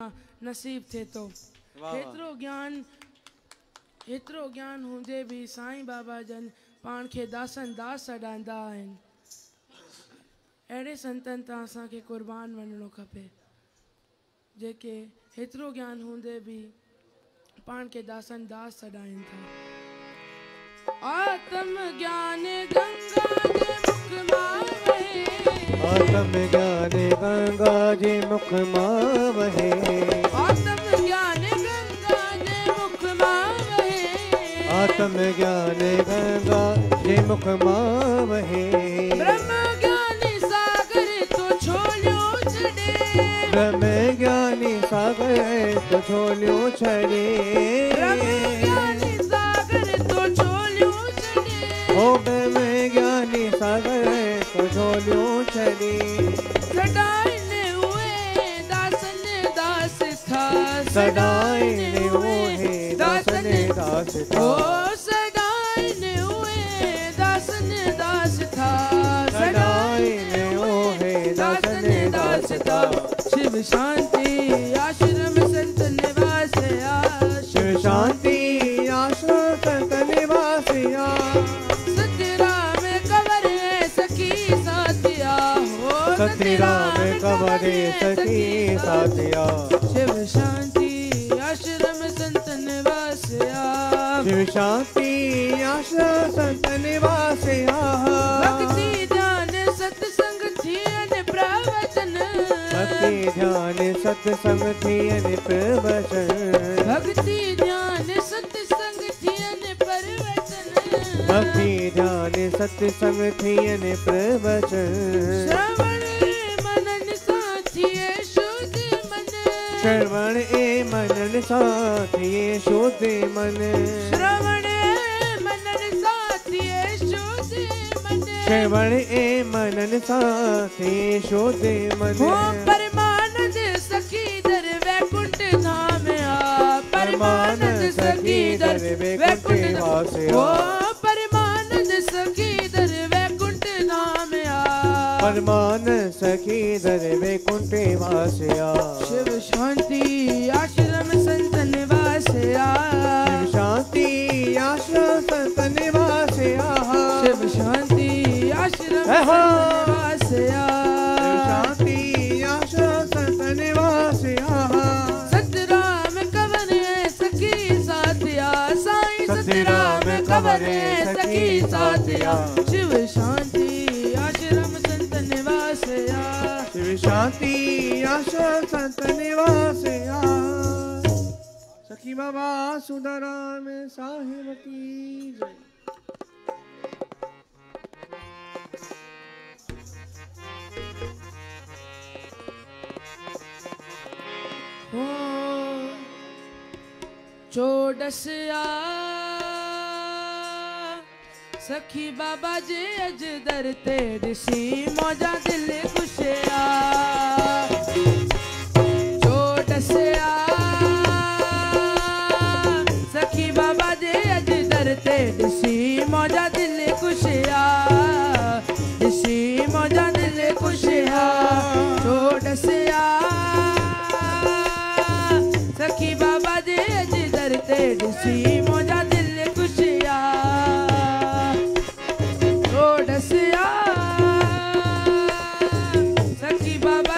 S2: नसीब थे तो हेतिरो ज्ञान हूंदे भी साईं बाबा जन पाण खे दासन दास सॾाईंदा आहिनि। अहिड़े संतनि तां असांखे क़ुर्बान वञिणो खपे जेके हेतिरो ज्ञान हूंदे भी पाण खे दासन दास सॾाइनि था। आत्म ज्ञान गंगा जे मुख मां वहे,
S9: आत्म ज्ञान गंगा जे मुख मां वहे,
S2: आत्म ज्ञान गंगा जे मुख मां वहे,
S9: आत्म ज्ञान गंगा जे मुख मां वहे,
S2: ब्रह्म ज्ञानी सागर तो छोलियो छड़े,
S9: ब्रह्म ज्ञानी सागर तो छोलियो छड़े,
S2: ब्रह्म ज्ञानी सागर तो छोलियो छड़े,
S9: ओ ब्रह्म ज्ञानी सागर तो छोलियो छड़े,
S2: सदाईने हुए दासन दास था,
S9: सदाईने हुए दासन दास था,
S2: ओ सदाईने हुए दासन दास था,
S9: सदाईने हुए दासन दास था,
S2: शिव शांति आश्रम संत निवास
S9: शिव शांति आश्रम संत निवास
S2: सतराम कवरे सखी साथिया हो,
S9: सतराम कवरे सखी साथिया,
S2: शिव शांति आश्रम संत निवास
S9: शिव शांति आश्रम संत निवास
S2: भक्ति ध्यान सत्संग थियन प्रवचन,
S9: भक्ति ध्यान सत्संग थियन प्रवचन,
S2: भक्ति ध्यान सत्संग थियन प्रवचन,
S9: भक्ति ध्यान सत्संग थियन प्रवचन,
S2: श्रवण मनन साथिये शुद्ध मन,
S9: श्रवण ए मनन साथिये शुद्ध मन,
S2: श्रवण मनन साथिये शुद्ध मन,
S9: श्रवण ए मनन साथिये शुद्ध मन,
S2: हो परमानंद सखी दर वैकुंठ धाम आ, परमानंद सखी दर वैकुंठ
S9: वास
S2: हो, परमानंद सखी दर वैकुंठ धाम आ,
S9: परमानंद सखी दर वैकुंठ वास
S2: शिव शांति आश्रम संत निवास
S9: शिव शांति आश्रम संत निवास
S2: शिव शांति आश्रम संत निवास
S9: शांति आश्रम संत निवास
S2: सतराम कवरे सखी साथिया साईं सतराम कवरे सखी साथिया, शिव शांति आश्रम संत निवास
S9: शिव शांति आश्रम संत निवास सखी बाबा सुधाराम साहिब की जय।
S2: हो चोडसिया सखी बाबा जे अज दर ते ॾिसी मौजा दिल खुशिया, चोडसिया सखी बाबा जे अज दर ते ॾिसी मौजा दिल खुशिया, ॾिसी मौजा दिल खुशिया, चोडसिया सखी बाबा जे अज दर ते ॾिसी मौजा दिल खुशिया, चोडसिया सखी बाबा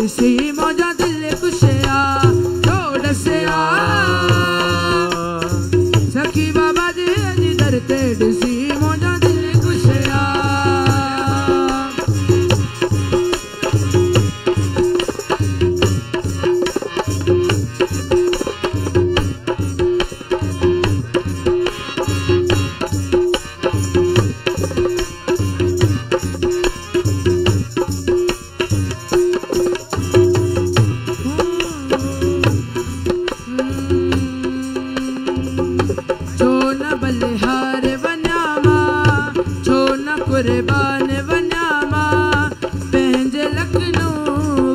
S2: ॾिसी मौजा दिल कुशिया छोड़ से सखी बाबा जी दर ते ॾिसी मौजा दिल कुशिया कुर्बान वन्यामा पंहिंजे लखनऊ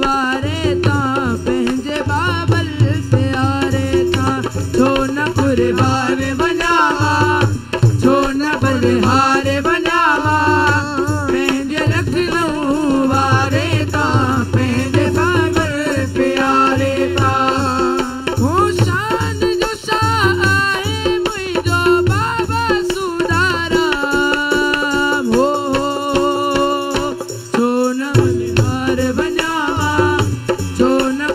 S2: वारे तां पंहिंजे बाबल प्यारे तां छो न कुर्बान वन्यामा छो न बलिहार वन्यामा पंहिंजे लखनऊ वारे तां पंहिंजे बाबल प्यारे तां हो शान जो शाह आहे मुंहिंजो बाबा सुधारा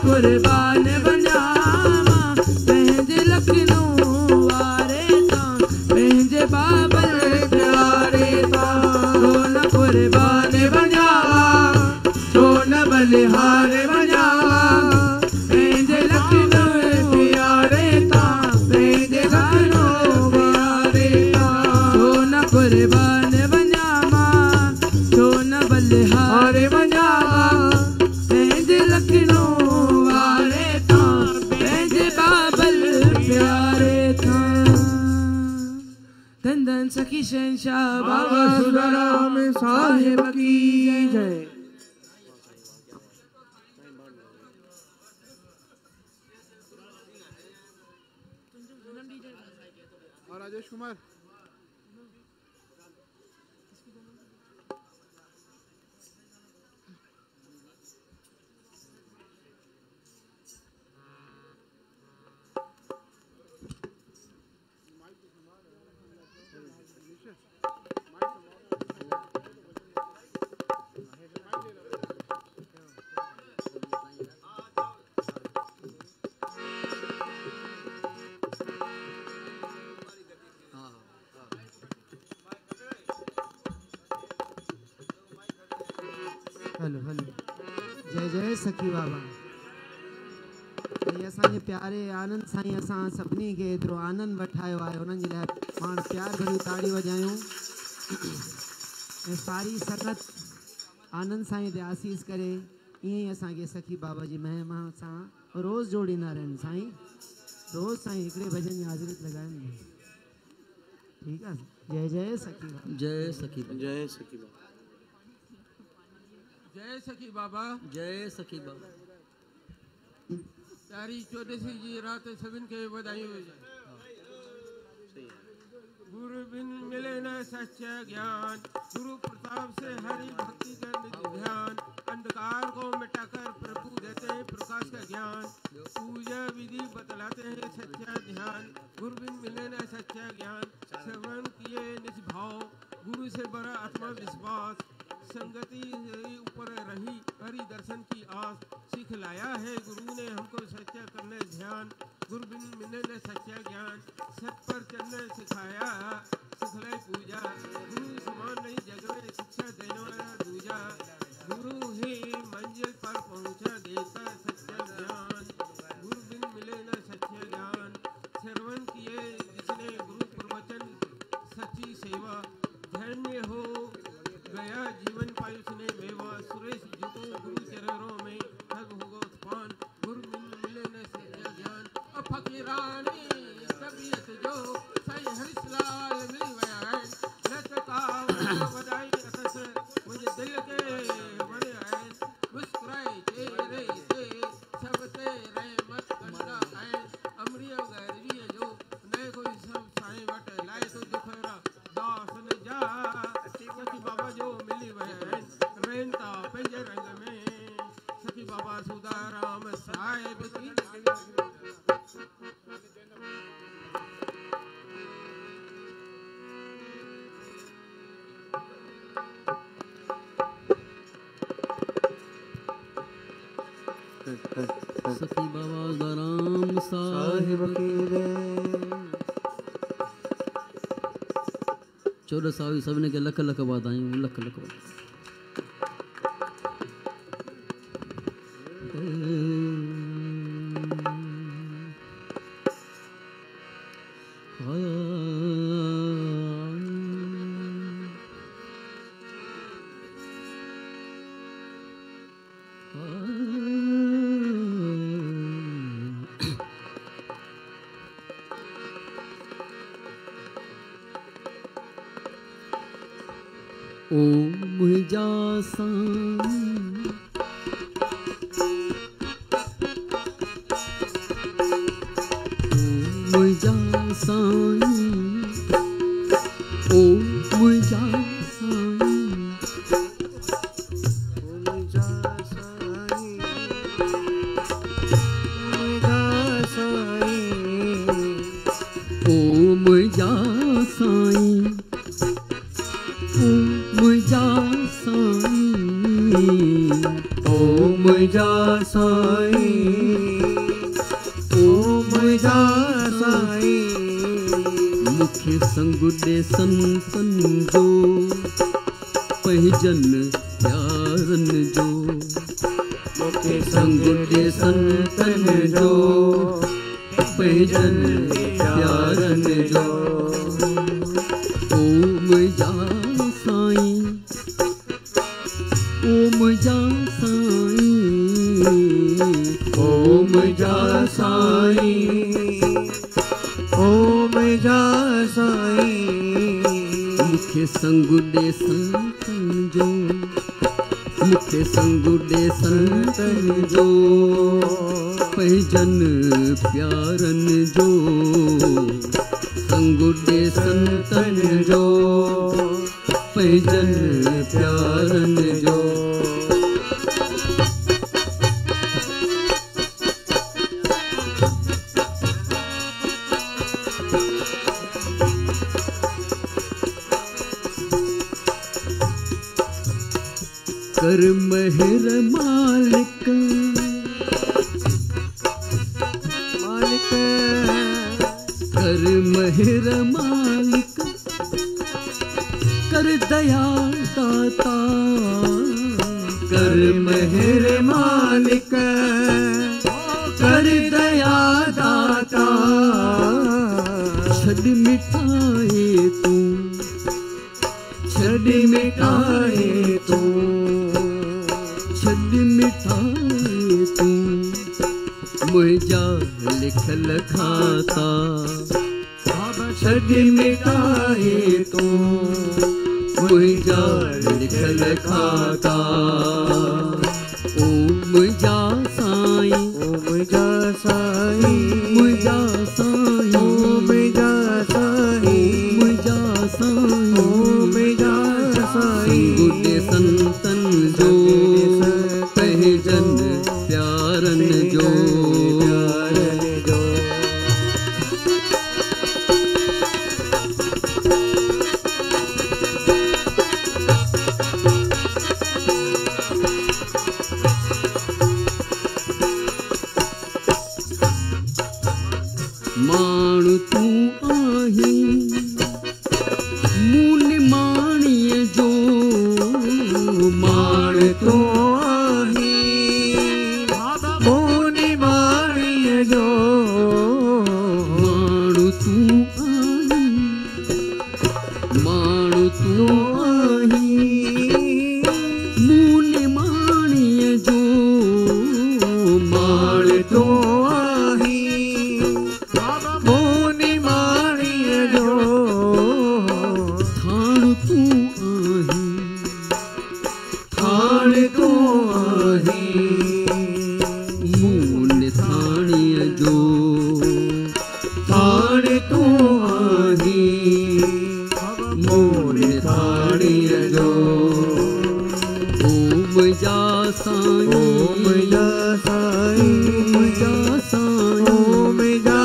S2: कुर्बान वन्यामा पंहिंजे लखनऊ वारे तां पंहिंजे बाबल प्यारे तां छो न कुर्बान वन्यामा छो न बलिहार वन्यामा पंहिंजे लखनऊ प्यारे तां पंहिंजे लखनऊ प्यारे तां छो न कुर्बान वन्यामा छो न बलिहार वन्यामा पंहिंजे लखनऊ धन सखी शहंशाह बाबा सुदाराम साहिब की जय।
S6: राजेश कुमार
S10: हलो हलो जय जय सखी बाबा ये असांजे प्यारे आनंद साईं असां सभिनी खे एतिरो आनंद वठायो आहे उन्हनि जे लाइ पाण प्यार भरियूं ताड़ी वॼायूं ऐं सारी संगत आनंद साईं ते आसीस करे ईअं ई असांखे सखी बाबा जी महिमा सां रोज़ जोड़ींदा रहनि साईं रोज़ साईं हिकिड़े भॼन जी हाज़िरी लॻाइनि ठीकु आहे जय जय सखी बाबा
S11: जय सखी जय सखी बाबा
S12: जय सखी बाबा
S11: जय सखी बाबा
S12: प्यारी चौदसी जी रात सभिनि खे वधायूं हुजे गुरु बिन मिले न सच्चा ज्ञान गुरु प्रताप से हरि भक्ति का निज ध्यान अंधकार को मिटाकर प्रभु देते हैं प्रकाश का ज्ञान पूजा विधि बतलाते हैं सच्चा ध्यान गुरु बिन मिले न सच्चा ज्ञान श्रवण किए निष्भाव गुरु से बड़ा आत्मा विश्वास संगति ऊपर रही हरि दर्शन की आस सिखलाया है गुरु ने हमको सच्चा करने ध्यान गुरु बिन मिले न सच्चा ज्ञान सत पर चलने सिखाया सिखलाई पूजा गुरु समान नहीं जग में शिक्षा देने वाला दूजा गुरु ही मंजिल पर पहुंचा देता सच्चा ज्ञान गुरु बिन मिले न सच्चा ज्ञान श्रवण किए जिसने गुरु प्रवचन सच्ची सेवा धन्य हो गया जीवन पाई उसने मेवा सुरेश जुटो गुरु चरणों में ठग होगा उत्पान गुरु बिन मिले न सच्चा ज्ञान फकीरानी तबीयत जो साईं हरिशलाल मिल गया है लटका बधाई असस मुझे दिल के बड़े हैं मुस्कुराए चेहरे से सब तेरे मत कंडा है अमरिया गैरवी जो नए कोई सब साईं वट लाए तो दुखरा दास न जा सखी बाबा जो मिली बहन रेंता पंज रंग में सखी बाबा सुदाराम साहिब की
S11: सखी बाबा दाराम साहिब की जय। चौदह सावी सबने के लख लख वाधायूं, लख लख ओ मुझा साईं मुझा साईं ओ मुझा साईं मुझा साईं मुझा साईं ओ मुझा साईं मुझा साईं ओ मुझा साईं ओ मुझा साईं मुखे संग दे संतन जो पहजन प्यारन जो मुखे संग दे संतन जो पहजन प्यारन जो ओ मुझा साईं ओ मुझा साईं ओ मुझा साईं ओ मुझा साईं मुखे संग दे संतन जो मुखे संग दे संतन जो पहजन प्यारन जो संग दे संतन जो पहजन प्यारन जो कर मेहर मालिक मालिक कर मेहर मालिक कर दया दाता कर मेहर मालिक कर दया दाता छड़ मिटाए तू छड़ मिटाए तू छड़ मिटाए तू मुझा लिखल खाता छड़ मिटाए तू मुझा लिखल खाता ओ मुझा साईं ओ मुझा साईं मुझा साईं ओ मुझा साईं मुझा साईं ओ मुझा साईं गुडे संतन जो पहजन प्यारन जो प्यारन जो माणू तू आही मून माणीअ जो माण तू आही मून माणीअ जो माणू तू आही माणू तू आही मून माणीअ जो माण तू आही मोनी माणीअ जो थाण तू आही थाण तू आही मून थाणीअ जो थाण तू आही मून थाणीअ जो ओ मुझा साईं ओ मुझा साईं मुझा साईं ओ मुझा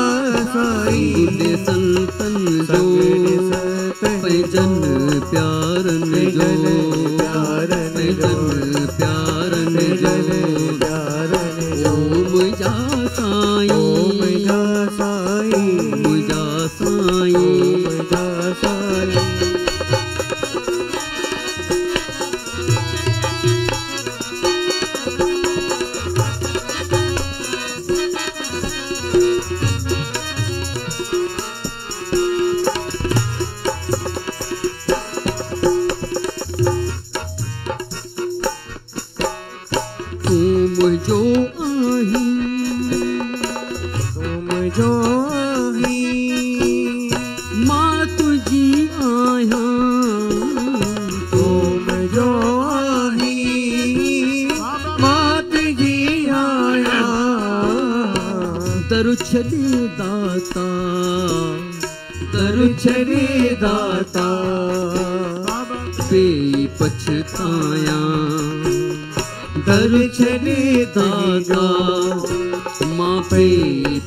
S11: साईं गुडे संतन जो पहजन प्यारन जो पहजन प्यारन जो मुझो आही तू मुझो आही मां तुझी आया तू मुझो आही मां तुझी आया दरु छॾे दाता दरु छॾे दाता पे पछताया दरु छॾे दाता मां पे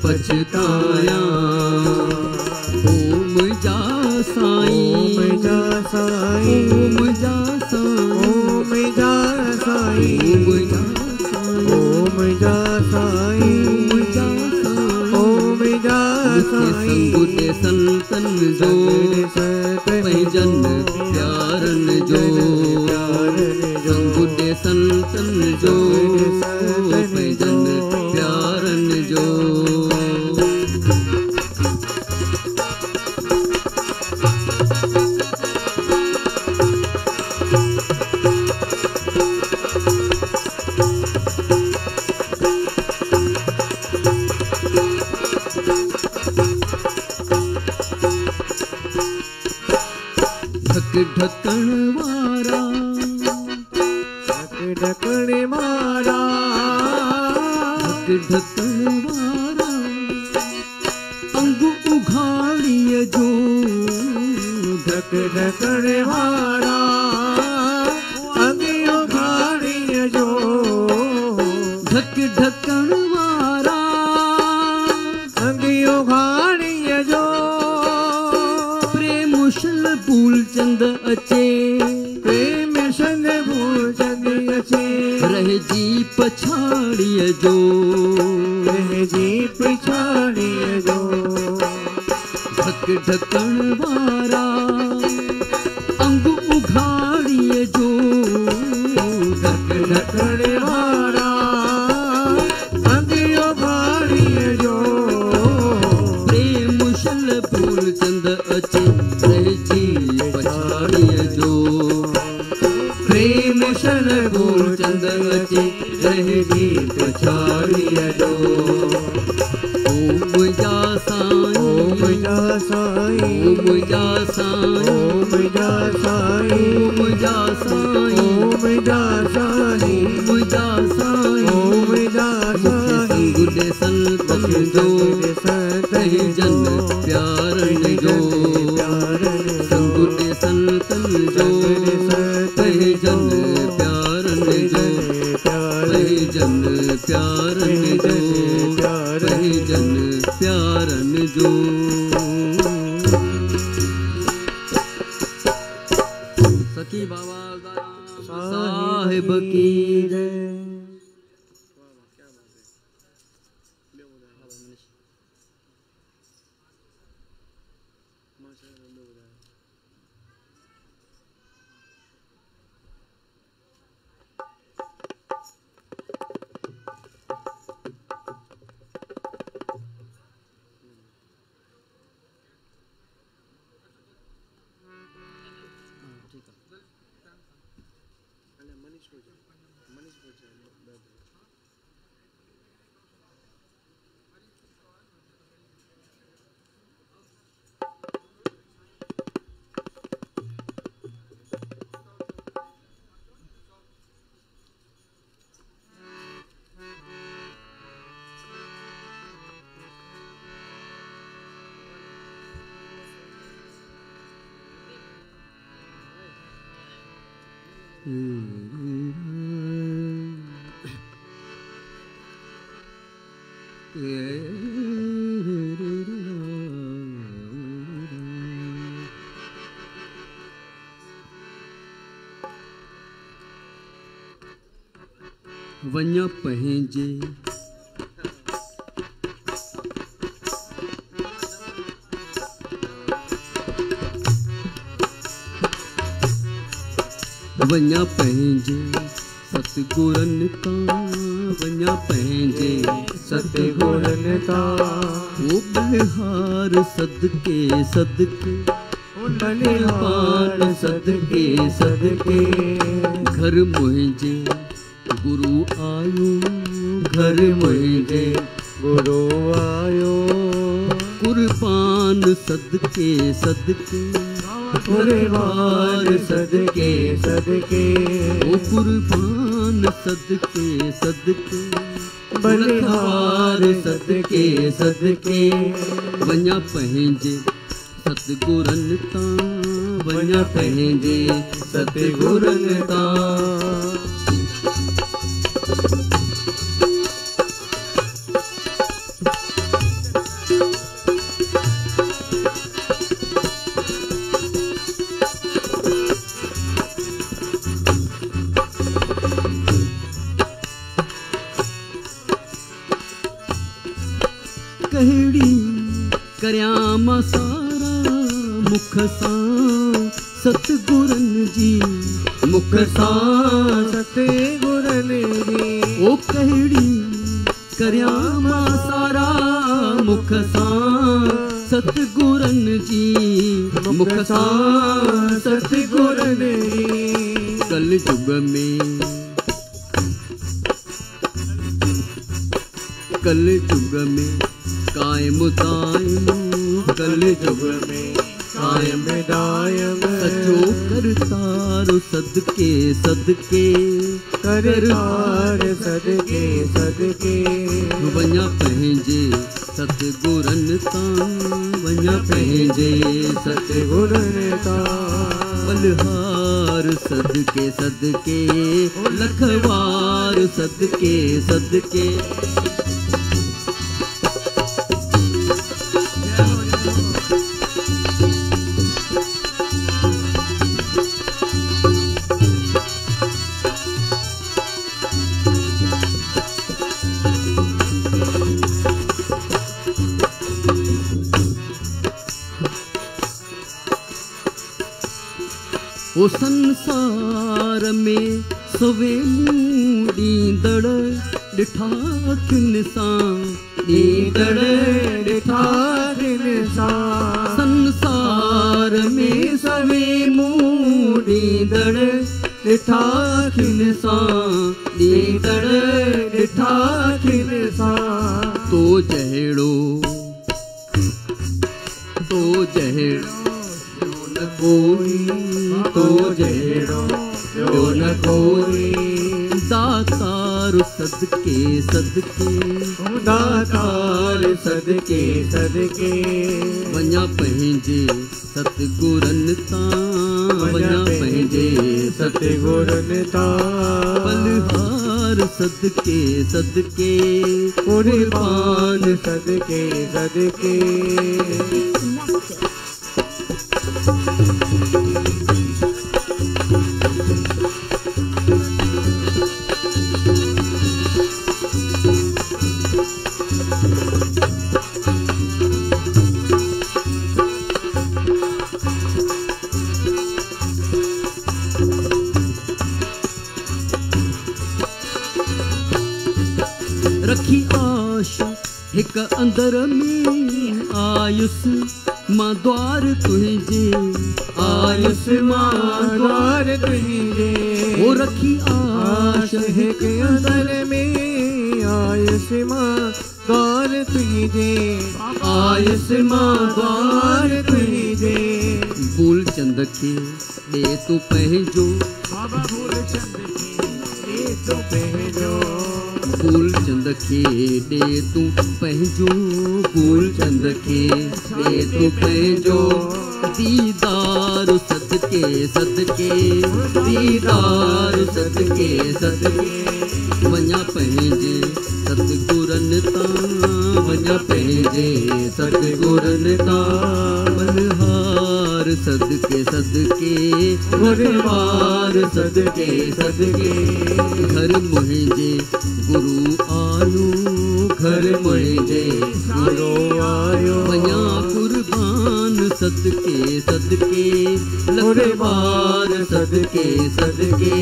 S11: पछताया ओम जा साईं ओम जा साईं ओम जा साईं ओम जा साईं ओम जा साईं ओम जा साईं संगुण संतन जो भजन प्यारन जो संगुण संतन जो भजन प्यारन जो ढकण वारा ढकण वारा ढकण वारा अंग उघाड़िय जो ढकण वारा अंग उघाड़िय जो ढकण वारा अंग उघाड़िय जो प्रेम शल भूल चंद अचे प्रेम शन भूल चंद अचे रह जी पछाड़िय जो रह जी पछाड़िय जो ढकण वारा अंग उघाड़िय जो ढकण वारा अंग उघाड़िय जो प्रेम शल भूल चंद अचे रह जी पछाड़िय जो प्रेम शन भूल चंद अचे रह जी पछाड़िय जो ओम जा साईं ओम जा साईं ओम जा साईं ओम जा साईं ओम जा साईं ओम जा साईं ओम जा साईं ओम जा साईं संगुण संतन जो भजन प्यारन जो संगुण संतन जो भजन प्यारन जो भजन प्यारन जो भजन प्यारन जो सखी बाबा साहिब की जय वञा पंहिंजे वञा पंहिंजे सतगुरनि तां वञा पंहिंजे सतगुरनि तां ओ बलिहार सदके सदके बलिहार सदके सदके घर मुंहिंजे गुरु आयो घर मुंहिंजे
S9: गुरु आयो
S11: कुर्बान सदके सदके
S9: कुर्बान सदके सदके
S11: ओ कुर्बान सदके सदके
S9: बलिहार सदके सदके
S11: वञा पंहिंजे सतगुरन तां
S9: वञा पंहिंजे सतगुरन तां
S11: कहिड़ी करियां मां सारा मुख सां सतगुरन जी मुख सां
S9: सतगुरन जी
S11: ओ कहिड़ी करियां मां सारा मुख सां सतगुरन जी मुख सां
S9: सतगुरन जी
S11: कल युग में कल युग में कायम दायम कल युग में
S9: कायम दायम
S11: सचो करतार सदके सदके
S9: करतार सदके सदके
S11: वञा पंहिंजे सतगुरन तां वञा पंहिंजे
S9: सतगुरन तां
S11: बलिहार सदके सदके लखवार सदके सदके ओ संसार में सवे ॾींदड़ ॾिठा किन सां
S9: ॾींदड़ ॾिठा किन सां
S11: संसार में सवे ॾींदड़ ॾिठा किन सां
S9: ॾींदड़ ॾिठा किन सां
S11: तो जहिड़ो न कोई
S9: तो जहिड़ो ॿियो न कोई
S11: दातार सदके सदके
S9: दातार सदके सदके
S11: वञा पंहिंजे सतगुरन तां वञा पंहिंजे
S9: सतगुरन तां
S11: बलिहार सदके सदके
S9: कुर्बान सदके सदके
S11: रखी आश हिक अंदर में आयुस मां द्वार तुंहिंजे
S9: आयुस मां द्वार तुंहिंजे
S11: ओ रखी आश
S9: हिक अंदर में आयुस मां द्वार तुंहिंजे आयुस मां द्वार तुंहिंजे
S11: फूल चंद खे ॾे तूं पंहिंजो
S9: बाबा फूल चंद खे ॾे तूं पंहिंजो
S11: फूल चंद खे ॾे तूं पंहिंजो फूल चंद खे ॾे तूं पंहिंजो दीदार सदके सदके दीदार सदके सदके वञा पंहिंजे सतगुरन तां वञा पंहिंजे सतगुरन तां बलिहार सदके सदके
S9: कुर्बान सदके सदके
S11: घर मुंहिंजे गुरु आयो
S9: घर मुंहिंजे गुरु आयो
S11: वञा कुर्बान सदके सदके
S9: कुर्बान सदके सदके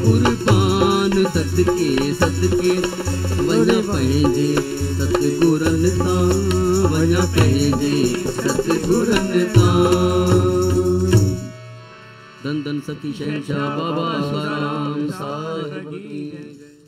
S11: कुर्बान सदके सदके वञा पंहिंजे सतगुरन तां वञा पंहिंजे सतगुरन तां धन धन सखी शहंशाह बाबा आसाराम साहिब की जय।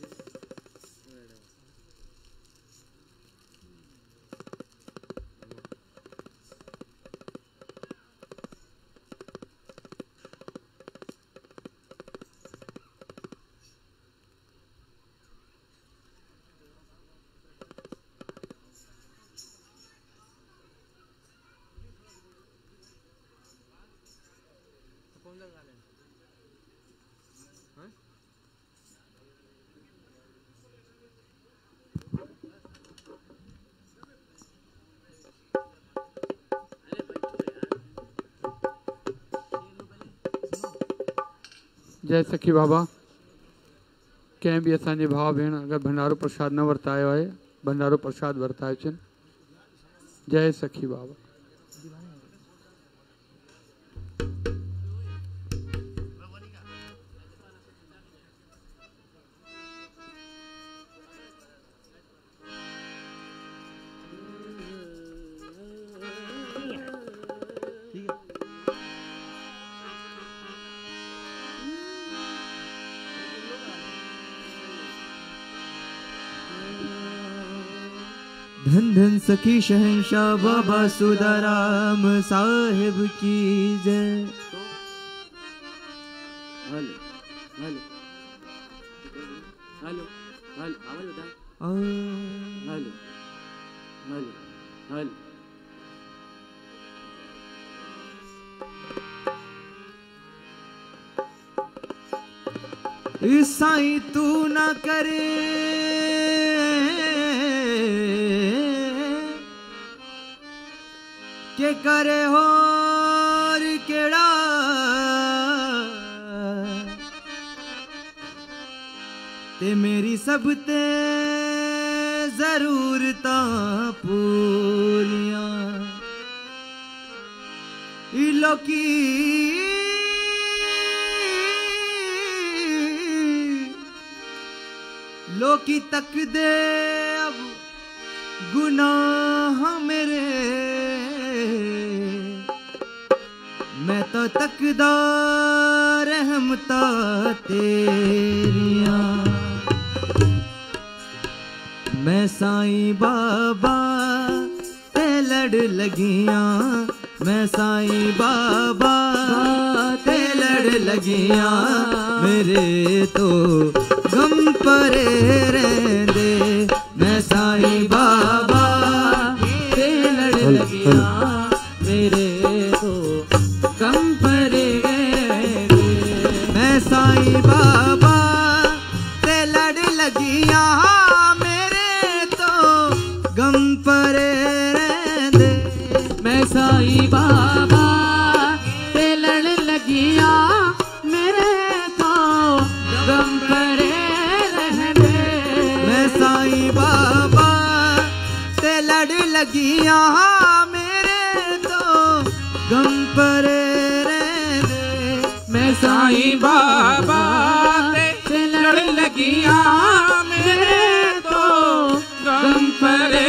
S8: जय सखी बाबा। कंहिं बि असांजे भाउ भेण अगरि भंडारो प्रसाद न वरतायो आहे, भंडारो प्रसाद वरतायो अचनि। जय सखी बाबा।
S9: धन धन सखी शहंशाह बाबा सुदाराम साहिब की जय।
S11: हेलो हेलो हेलो हेलो आवाज बता। हेलो हेलो हेलो
S9: साईं तू ना करे के करे होर केड़ा ते मेरी सब ते जरूरतां पूरियां लोकी लोकी तक दे अब गुनाह मेरे, मैं तो तकदा रहमता तेरिया। मैं साईं बाबा ते लड़ लगियां, मैं साईं बाबा ते लड़ लगियां। मेरे तो गम परे रहंदे, मैं साईं बाबा ते लड़ लगियां। मेरे तो गम परे रहंदे, मैं साईं बाबा ते लड़ लगियां। मेरे तो गम परे रहंदे, मैं साईं बाबा ते लड़ लगियां। मेरे तो गम परे रहंदे, मैं साईं बाबा ते लड़ लगियां। मेरे तो गम परे रहंदे, मैं साईं बाबा ते लड़ लगियां। मेरे तो गम परे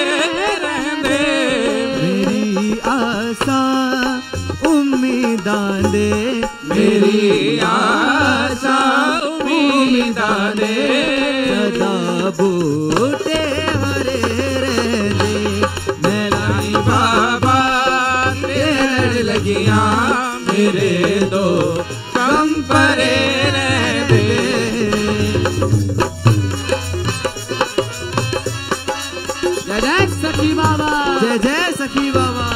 S9: रहंदे, मेरी आसा उम्मीदां दे, मेरी आसा उम्मीदां दे। सदा बूटे हरे रहंदे, मैं साईं बाबा ते लड़ लगियां। मेरे दो गम परे रहंदे। जय जय सखी बाबा, जय जय सखी बाबा।